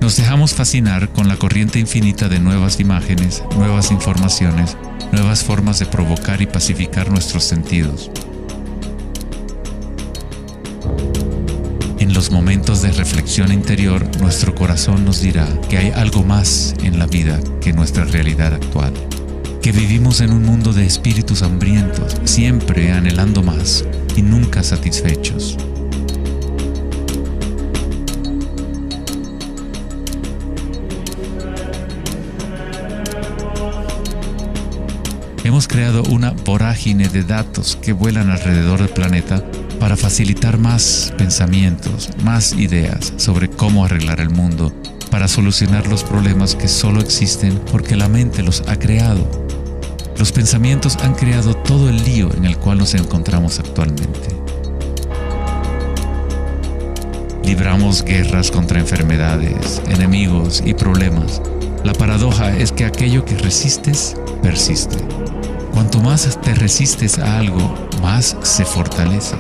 Nos dejamos fascinar con la corriente infinita de nuevas imágenes, nuevas informaciones, nuevas formas de provocar y pacificar nuestros sentidos. los momentos de reflexión interior, nuestro corazón nos dirá que hay algo más en la vida que nuestra realidad actual, que vivimos en un mundo de espíritus hambrientos, siempre anhelando más y nunca satisfechos. Hemos creado una vorágine de datos que vuelan alrededor del planeta para facilitar más pensamientos, más ideas sobre cómo arreglar el mundo, para solucionar los problemas que solo existen porque la mente los ha creado. Los pensamientos han creado todo el lío en el cual nos encontramos actualmente. Libramos guerras contra enfermedades, enemigos y problemas. La paradoja es que aquello que resistes, persiste. Cuanto más te resistes a algo, más se fortalece.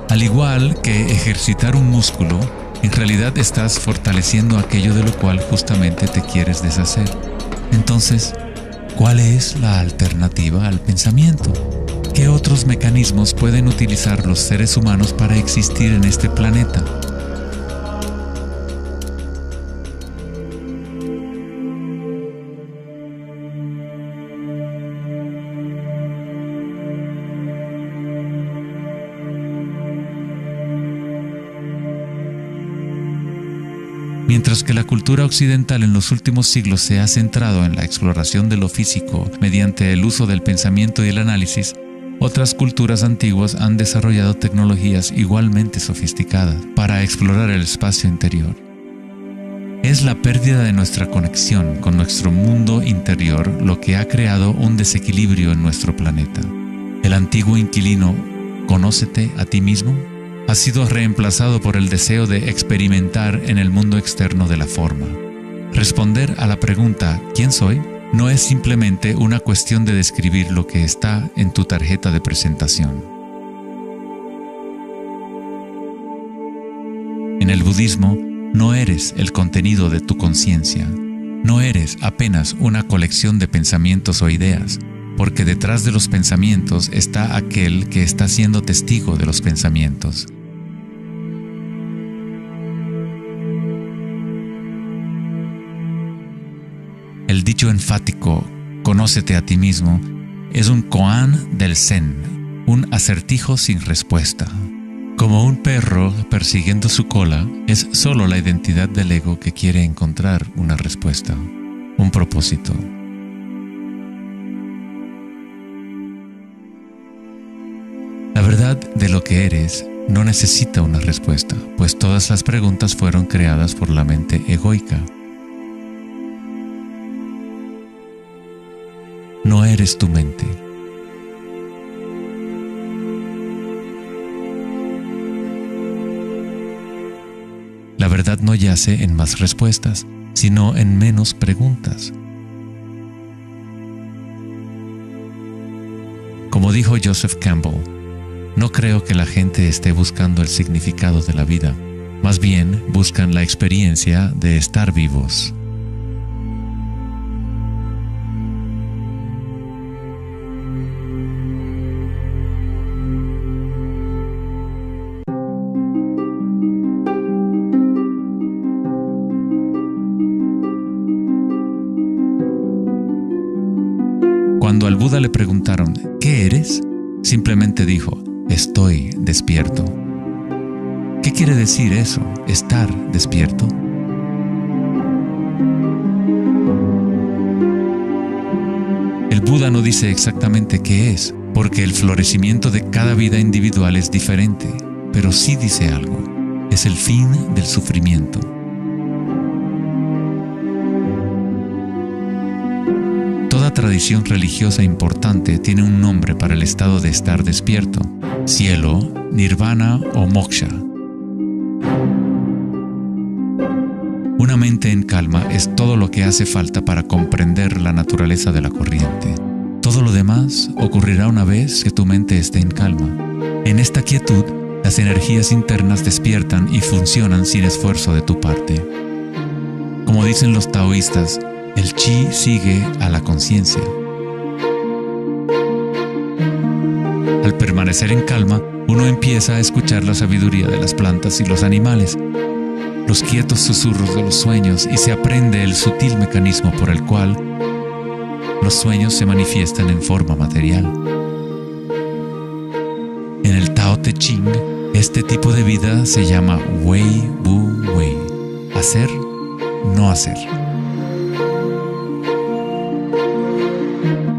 Al igual que ejercitar un músculo, en realidad estás fortaleciendo aquello de lo cual justamente te quieres deshacer. Entonces, ¿cuál es la alternativa al pensamiento? ¿Qué otros mecanismos pueden utilizar los seres humanos para existir en este planeta? Mientras que la cultura occidental en los últimos siglos se ha centrado en la exploración de lo físico mediante el uso del pensamiento y el análisis, otras culturas antiguas han desarrollado tecnologías igualmente sofisticadas para explorar el espacio interior. Es la pérdida de nuestra conexión con nuestro mundo interior lo que ha creado un desequilibrio en nuestro planeta. El antiguo inquilino, «Conócete a ti mismo», ha sido reemplazado por el deseo de experimentar en el mundo externo de la forma. Responder a la pregunta ¿quién soy? No es simplemente una cuestión de describir lo que está en tu tarjeta de presentación. En el budismo, no eres el contenido de tu conciencia. No eres apenas una colección de pensamientos o ideas, porque detrás de los pensamientos está aquel que está siendo testigo de los pensamientos. El dicho enfático, «Conócete a ti mismo», es un koan del Zen, un acertijo sin respuesta. Como un perro persiguiendo su cola, es solo la identidad del ego que quiere encontrar una respuesta, un propósito. La verdad de lo que eres no necesita una respuesta, pues todas las preguntas fueron creadas por la mente egoica. No eres tu mente. La verdad no yace en más respuestas, sino en menos preguntas. Como dijo Joseph Campbell, no creo que la gente esté buscando el significado de la vida, más bien buscan la experiencia de estar vivos. Cuando al Buda le preguntaron, ¿qué eres?, simplemente dijo, estoy despierto. ¿Qué quiere decir eso, estar despierto? El Buda no dice exactamente qué es, porque el florecimiento de cada vida individual es diferente, pero sí dice algo, es el fin del sufrimiento. Toda tradición religiosa importante tiene un nombre para el estado de estar despierto: cielo, nirvana o moksha. Una mente en calma es todo lo que hace falta para comprender la naturaleza de la corriente. Todo lo demás ocurrirá una vez que tu mente esté en calma. En esta quietud, las energías internas despiertan y funcionan sin esfuerzo de tu parte. Como dicen los taoístas, el chi sigue a la conciencia. Al permanecer en calma, uno empieza a escuchar la sabiduría de las plantas y los animales, los quietos susurros de los sueños, y se aprende el sutil mecanismo por el cual los sueños se manifiestan en forma material. En el Tao Te Ching, este tipo de vida se llama Wei Wu Wei, hacer, no hacer.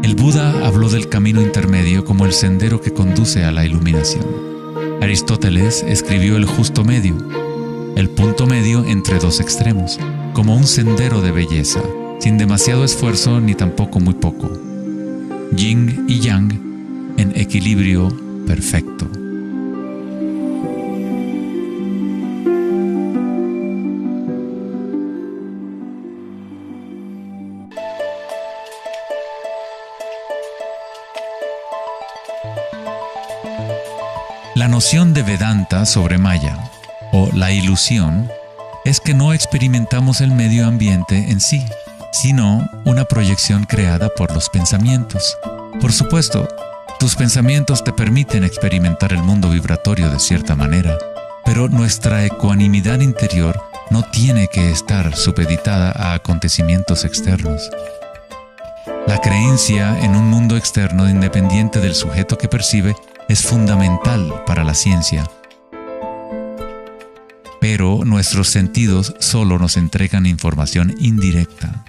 El Buda habló del camino intermedio como el sendero que conduce a la iluminación. Aristóteles escribió el justo medio, el punto medio entre dos extremos, como un sendero de belleza, sin demasiado esfuerzo ni tampoco muy poco. Yin y Yang en equilibrio perfecto. La noción de Vedanta sobre Maya, o la ilusión, es que no experimentamos el medio ambiente en sí, sino una proyección creada por los pensamientos. Por supuesto, tus pensamientos te permiten experimentar el mundo vibratorio de cierta manera, pero nuestra ecuanimidad interior no tiene que estar supeditada a acontecimientos externos. La creencia en un mundo externo independiente del sujeto que percibe es fundamental para la ciencia. Pero nuestros sentidos solo nos entregan información indirecta.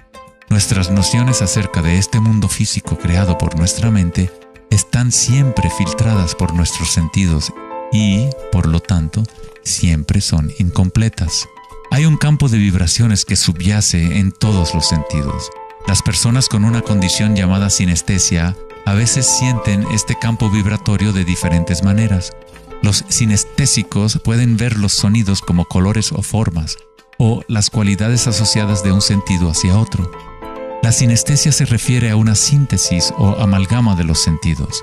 Nuestras nociones acerca de este mundo físico creado por nuestra mente están siempre filtradas por nuestros sentidos y, por lo tanto, siempre son incompletas. Hay un campo de vibraciones que subyace en todos los sentidos. Las personas con una condición llamada sinestesia a veces sienten este campo vibratorio de diferentes maneras. Los sinestésicos pueden ver los sonidos como colores o formas, o las cualidades asociadas de un sentido hacia otro. La sinestesia se refiere a una síntesis o amalgama de los sentidos.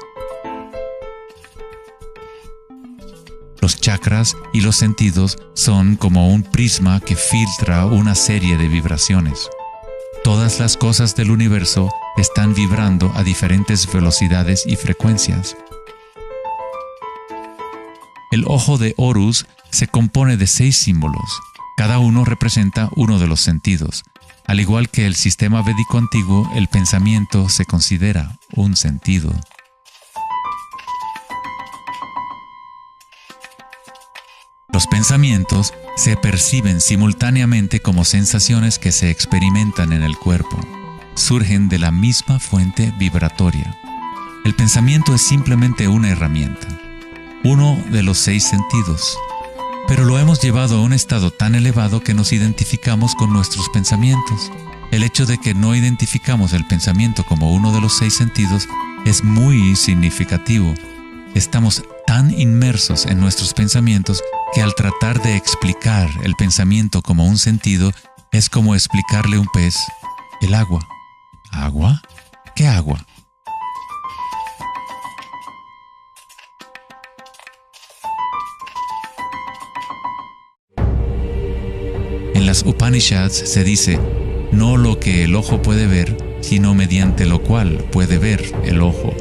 Los chakras y los sentidos son como un prisma que filtra una serie de vibraciones. Todas las cosas del universo están vibrando a diferentes velocidades y frecuencias. El ojo de Horus se compone de 6 símbolos. Cada uno representa uno de los sentidos. Al igual que el sistema védico antiguo, el pensamiento se considera un sentido. Los pensamientos se perciben simultáneamente como sensaciones que se experimentan en el cuerpo. Surgen de la misma fuente vibratoria. El pensamiento es simplemente una herramienta, uno de los 6 sentidos, pero lo hemos llevado a un estado tan elevado que nos identificamos con nuestros pensamientos. El hecho de que no identificamos el pensamiento como uno de los 6 sentidos es muy significativo. Estamos tan inmersos en nuestros pensamientos que al tratar de explicar el pensamiento como un sentido es como explicarle a un pez el agua. ¿Agua? ¿Qué agua? En las Upanishads se dice, no lo que el ojo puede ver, sino mediante lo cual puede ver el ojo.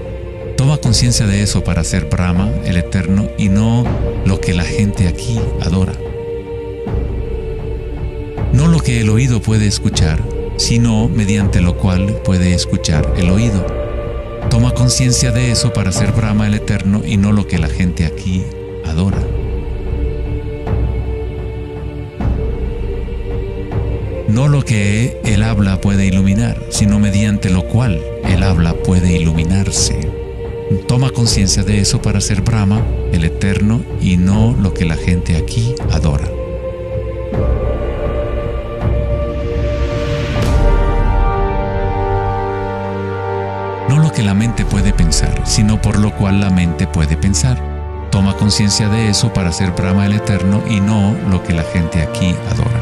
Toma conciencia de eso para ser Brahma, el Eterno, y no lo que la gente aquí adora. No lo que el oído puede escuchar, sino mediante lo cual puede escuchar el oído. Toma conciencia de eso para ser Brahma, el Eterno, y no lo que la gente aquí adora. No lo que el habla puede iluminar, sino mediante lo cual el habla puede iluminarse. Toma conciencia de eso para ser Brahma, el Eterno, y no lo que la gente aquí adora. No lo que la mente puede pensar, sino por lo cual la mente puede pensar. Toma conciencia de eso para ser Brahma, el Eterno, y no lo que la gente aquí adora.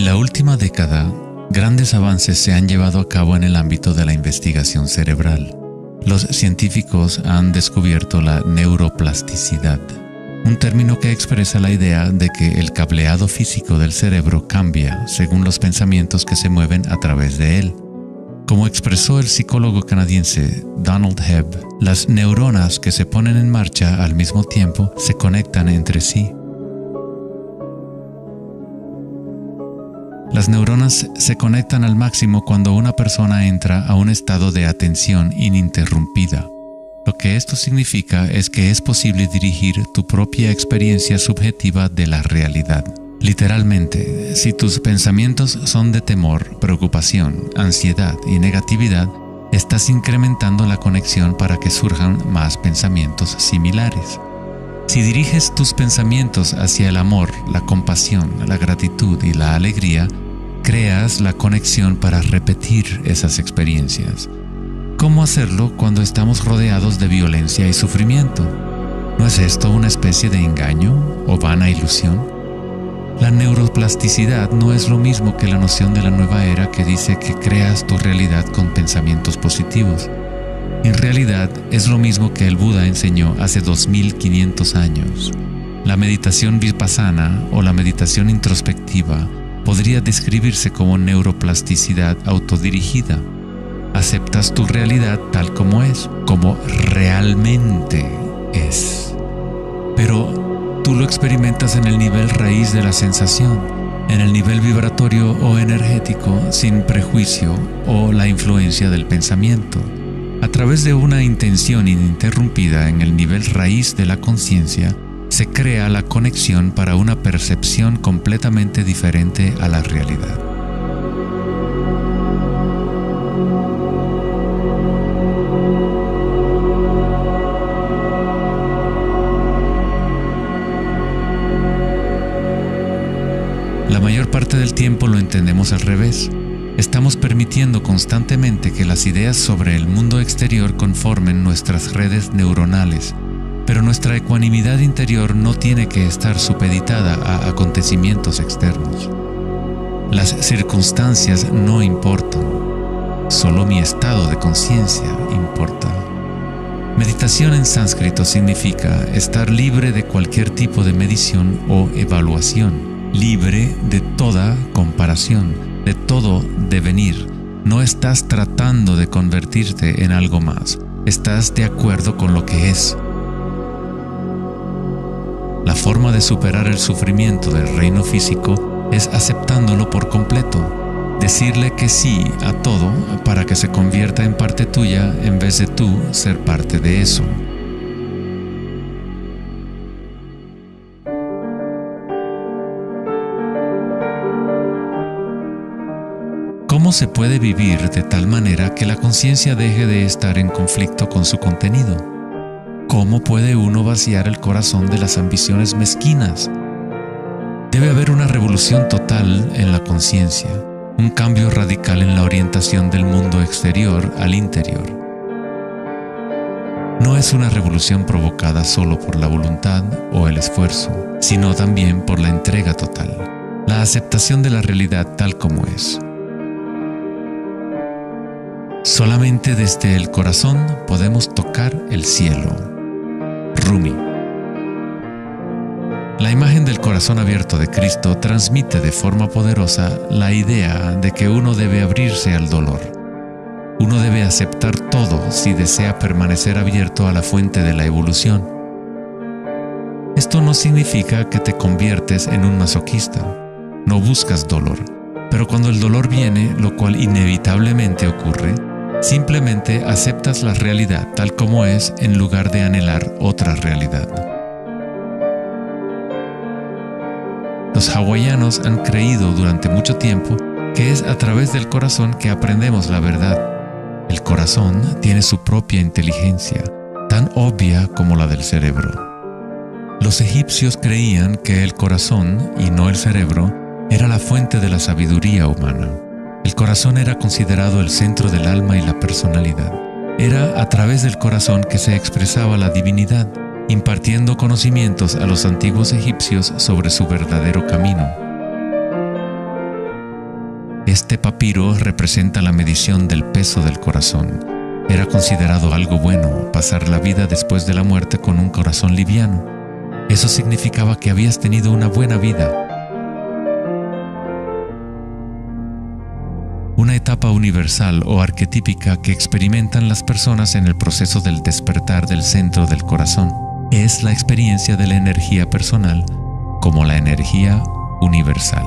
la última década, grandes avances se han llevado a cabo en el ámbito de la investigación cerebral. Los científicos han descubierto la neuroplasticidad, un término que expresa la idea de que el cableado físico del cerebro cambia según los pensamientos que se mueven a través de él. Como expresó el psicólogo canadiense Donald Hebb, las neuronas que se ponen en marcha al mismo tiempo se conectan entre sí. Las neuronas se conectan al máximo cuando una persona entra a un estado de atención ininterrumpida. Lo que esto significa es que es posible dirigir tu propia experiencia subjetiva de la realidad. Literalmente, si tus pensamientos son de temor, preocupación, ansiedad y negatividad, estás incrementando la conexión para que surjan más pensamientos similares. Si diriges tus pensamientos hacia el amor, la compasión, la gratitud y la alegría, creas la conexión para repetir esas experiencias. ¿Cómo hacerlo cuando estamos rodeados de violencia y sufrimiento? ¿No es esto una especie de engaño o vana ilusión? La neuroplasticidad no es lo mismo que la noción de la nueva era que dice que creas tu realidad con pensamientos positivos. En realidad, es lo mismo que el Buda enseñó hace 2500 años. La meditación vipassana o la meditación introspectiva podría describirse como neuroplasticidad autodirigida. Aceptas tu realidad tal como es, como realmente es. Pero tú lo experimentas en el nivel raíz de la sensación, en el nivel vibratorio o energético, sin prejuicio o la influencia del pensamiento. A través de una intención ininterrumpida en el nivel raíz de la conciencia, se crea la conexión para una percepción completamente diferente a la realidad. La mayor parte del tiempo lo entendemos al revés. Estamos permitiendo constantemente que las ideas sobre el mundo exterior conformen nuestras redes neuronales, pero nuestra ecuanimidad interior no tiene que estar supeditada a acontecimientos externos. Las circunstancias no importan, solo mi estado de conciencia importa. Meditación en sánscrito significa estar libre de cualquier tipo de medición o evaluación, libre de toda comparación, de todo devenir. No estás tratando de convertirte en algo más, estás de acuerdo con lo que es. La forma de superar el sufrimiento del reino físico es aceptándolo por completo, decirle que sí a todo para que se convierta en parte tuya en vez de tú ser parte de eso. ¿Cómo se puede vivir de tal manera que la conciencia deje de estar en conflicto con su contenido? ¿Cómo puede uno vaciar el corazón de las ambiciones mezquinas? Debe haber una revolución total en la conciencia, un cambio radical en la orientación del mundo exterior al interior. No es una revolución provocada solo por la voluntad o el esfuerzo, sino también por la entrega total, la aceptación de la realidad tal como es. Solamente desde el corazón podemos tocar el cielo. Rumi. La imagen del corazón abierto de Cristo transmite de forma poderosa la idea de que uno debe abrirse al dolor. Uno debe aceptar todo si desea permanecer abierto a la fuente de la evolución. Esto no significa que te conviertes en un masoquista. No buscas dolor, pero cuando el dolor viene, lo cual inevitablemente ocurre, simplemente aceptas la realidad tal como es en lugar de anhelar otra realidad. Los hawaianos han creído durante mucho tiempo que es a través del corazón que aprendemos la verdad. El corazón tiene su propia inteligencia, tan obvia como la del cerebro. Los egipcios creían que el corazón, y no el cerebro, era la fuente de la sabiduría humana. El corazón era considerado el centro del alma y la personalidad. Era a través del corazón que se expresaba la divinidad, impartiendo conocimientos a los antiguos egipcios sobre su verdadero camino. Este papiro representa la medición del peso del corazón. Era considerado algo bueno pasar la vida después de la muerte con un corazón liviano. Eso significaba que habías tenido una buena vida. Una etapa universal o arquetípica que experimentan las personas en el proceso del despertar del centro del corazón es la experiencia de la energía personal como la energía universal.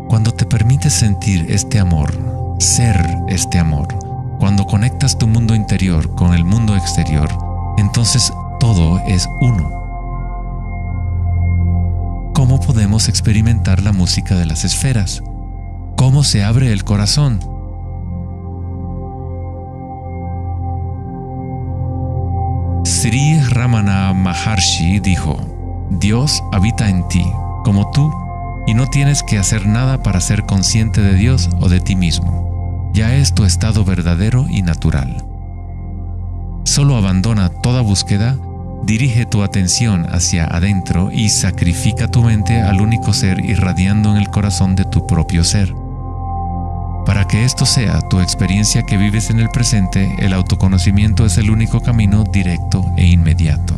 Cuando te permites sentir este amor, ser este amor, cuando conectas tu mundo interior con el mundo exterior, entonces todo es uno. ¿Cómo podemos experimentar la música de las esferas? ¿Cómo se abre el corazón? Sri Ramana Maharshi dijo: Dios habita en ti, como tú, y no tienes que hacer nada para ser consciente de Dios o de ti mismo. Ya es tu estado verdadero y natural. Solo abandona toda búsqueda, dirige tu atención hacia adentro y sacrifica tu mente al único ser irradiando en el corazón de tu propio ser. Para que esto sea tu experiencia que vives en el presente, el autoconocimiento es el único camino directo e inmediato.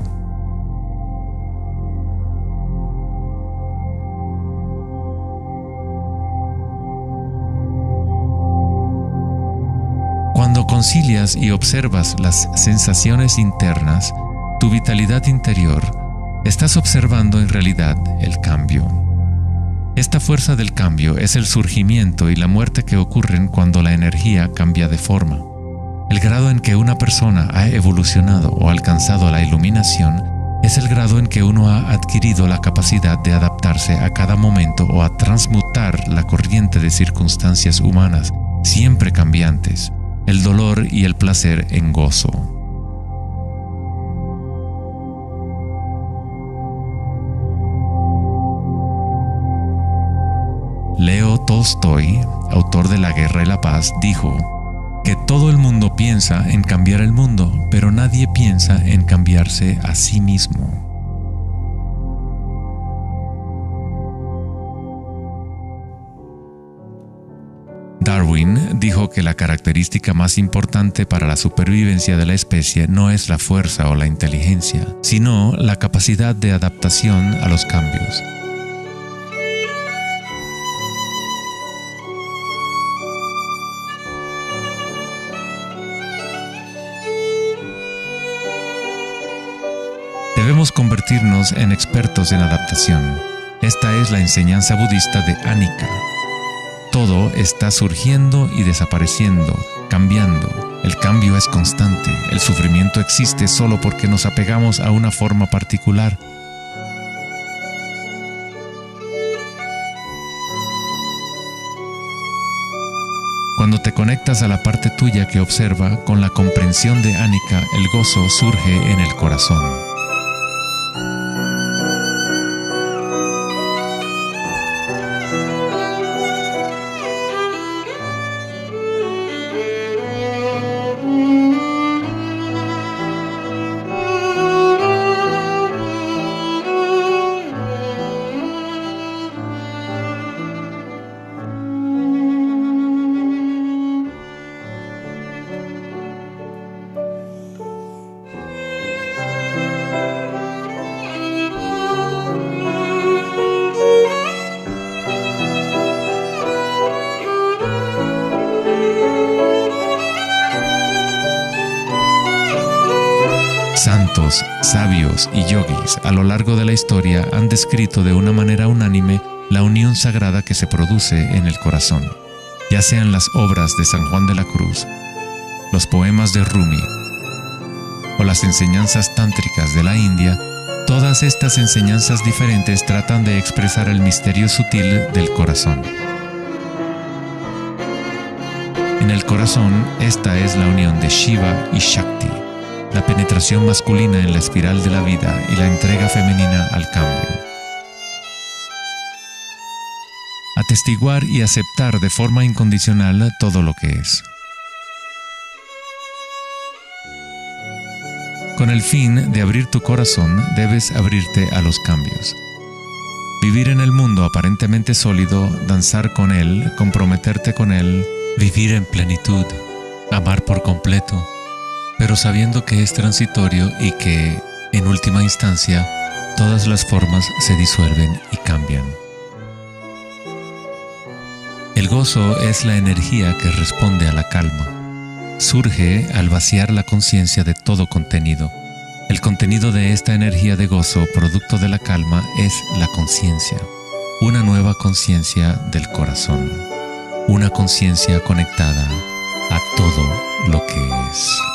Cuando concilias y observas las sensaciones internas, tu vitalidad interior, estás observando en realidad el cambio. Esta fuerza del cambio es el surgimiento y la muerte que ocurren cuando la energía cambia de forma. El grado en que una persona ha evolucionado o alcanzado la iluminación es el grado en que uno ha adquirido la capacidad de adaptarse a cada momento o a transmutar la corriente de circunstancias humanas, siempre cambiantes, el dolor y el placer en gozo. Leo Tolstoy, autor de La Guerra y la Paz, dijo que todo el mundo piensa en cambiar el mundo, pero nadie piensa en cambiarse a sí mismo. Darwin dijo que la característica más importante para la supervivencia de la especie no es la fuerza o la inteligencia, sino la capacidad de adaptación a los cambios. Debemos convertirnos en expertos en adaptación. Esta es la enseñanza budista de Anicca. Todo está surgiendo y desapareciendo, cambiando. El cambio es constante. El sufrimiento existe solo porque nos apegamos a una forma particular. Cuando te conectas a la parte tuya que observa, con la comprensión de Anicca, el gozo surge en el corazón. Santos, sabios y yogis a lo largo de la historia han descrito de una manera unánime la unión sagrada que se produce en el corazón, ya sean las obras de San Juan de la Cruz, los poemas de Rumi o las enseñanzas tántricas de la India. Todas estas enseñanzas diferentes tratan de expresar el misterio sutil del corazón. En el corazón, esta es la unión de Shiva y Shakti, la penetración masculina en la espiral de la vida y la entrega femenina al cambio. Atestiguar y aceptar de forma incondicional todo lo que es. Con el fin de abrir tu corazón, debes abrirte a los cambios. Vivir en el mundo aparentemente sólido, danzar con él, comprometerte con él, vivir en plenitud, amar por completo, pero sabiendo que es transitorio y que, en última instancia, todas las formas se disuelven y cambian. El gozo es la energía que responde a la calma. Surge al vaciar la conciencia de todo contenido. El contenido de esta energía de gozo, producto de la calma, es la conciencia. Una nueva conciencia del corazón. Una conciencia conectada a todo lo que es.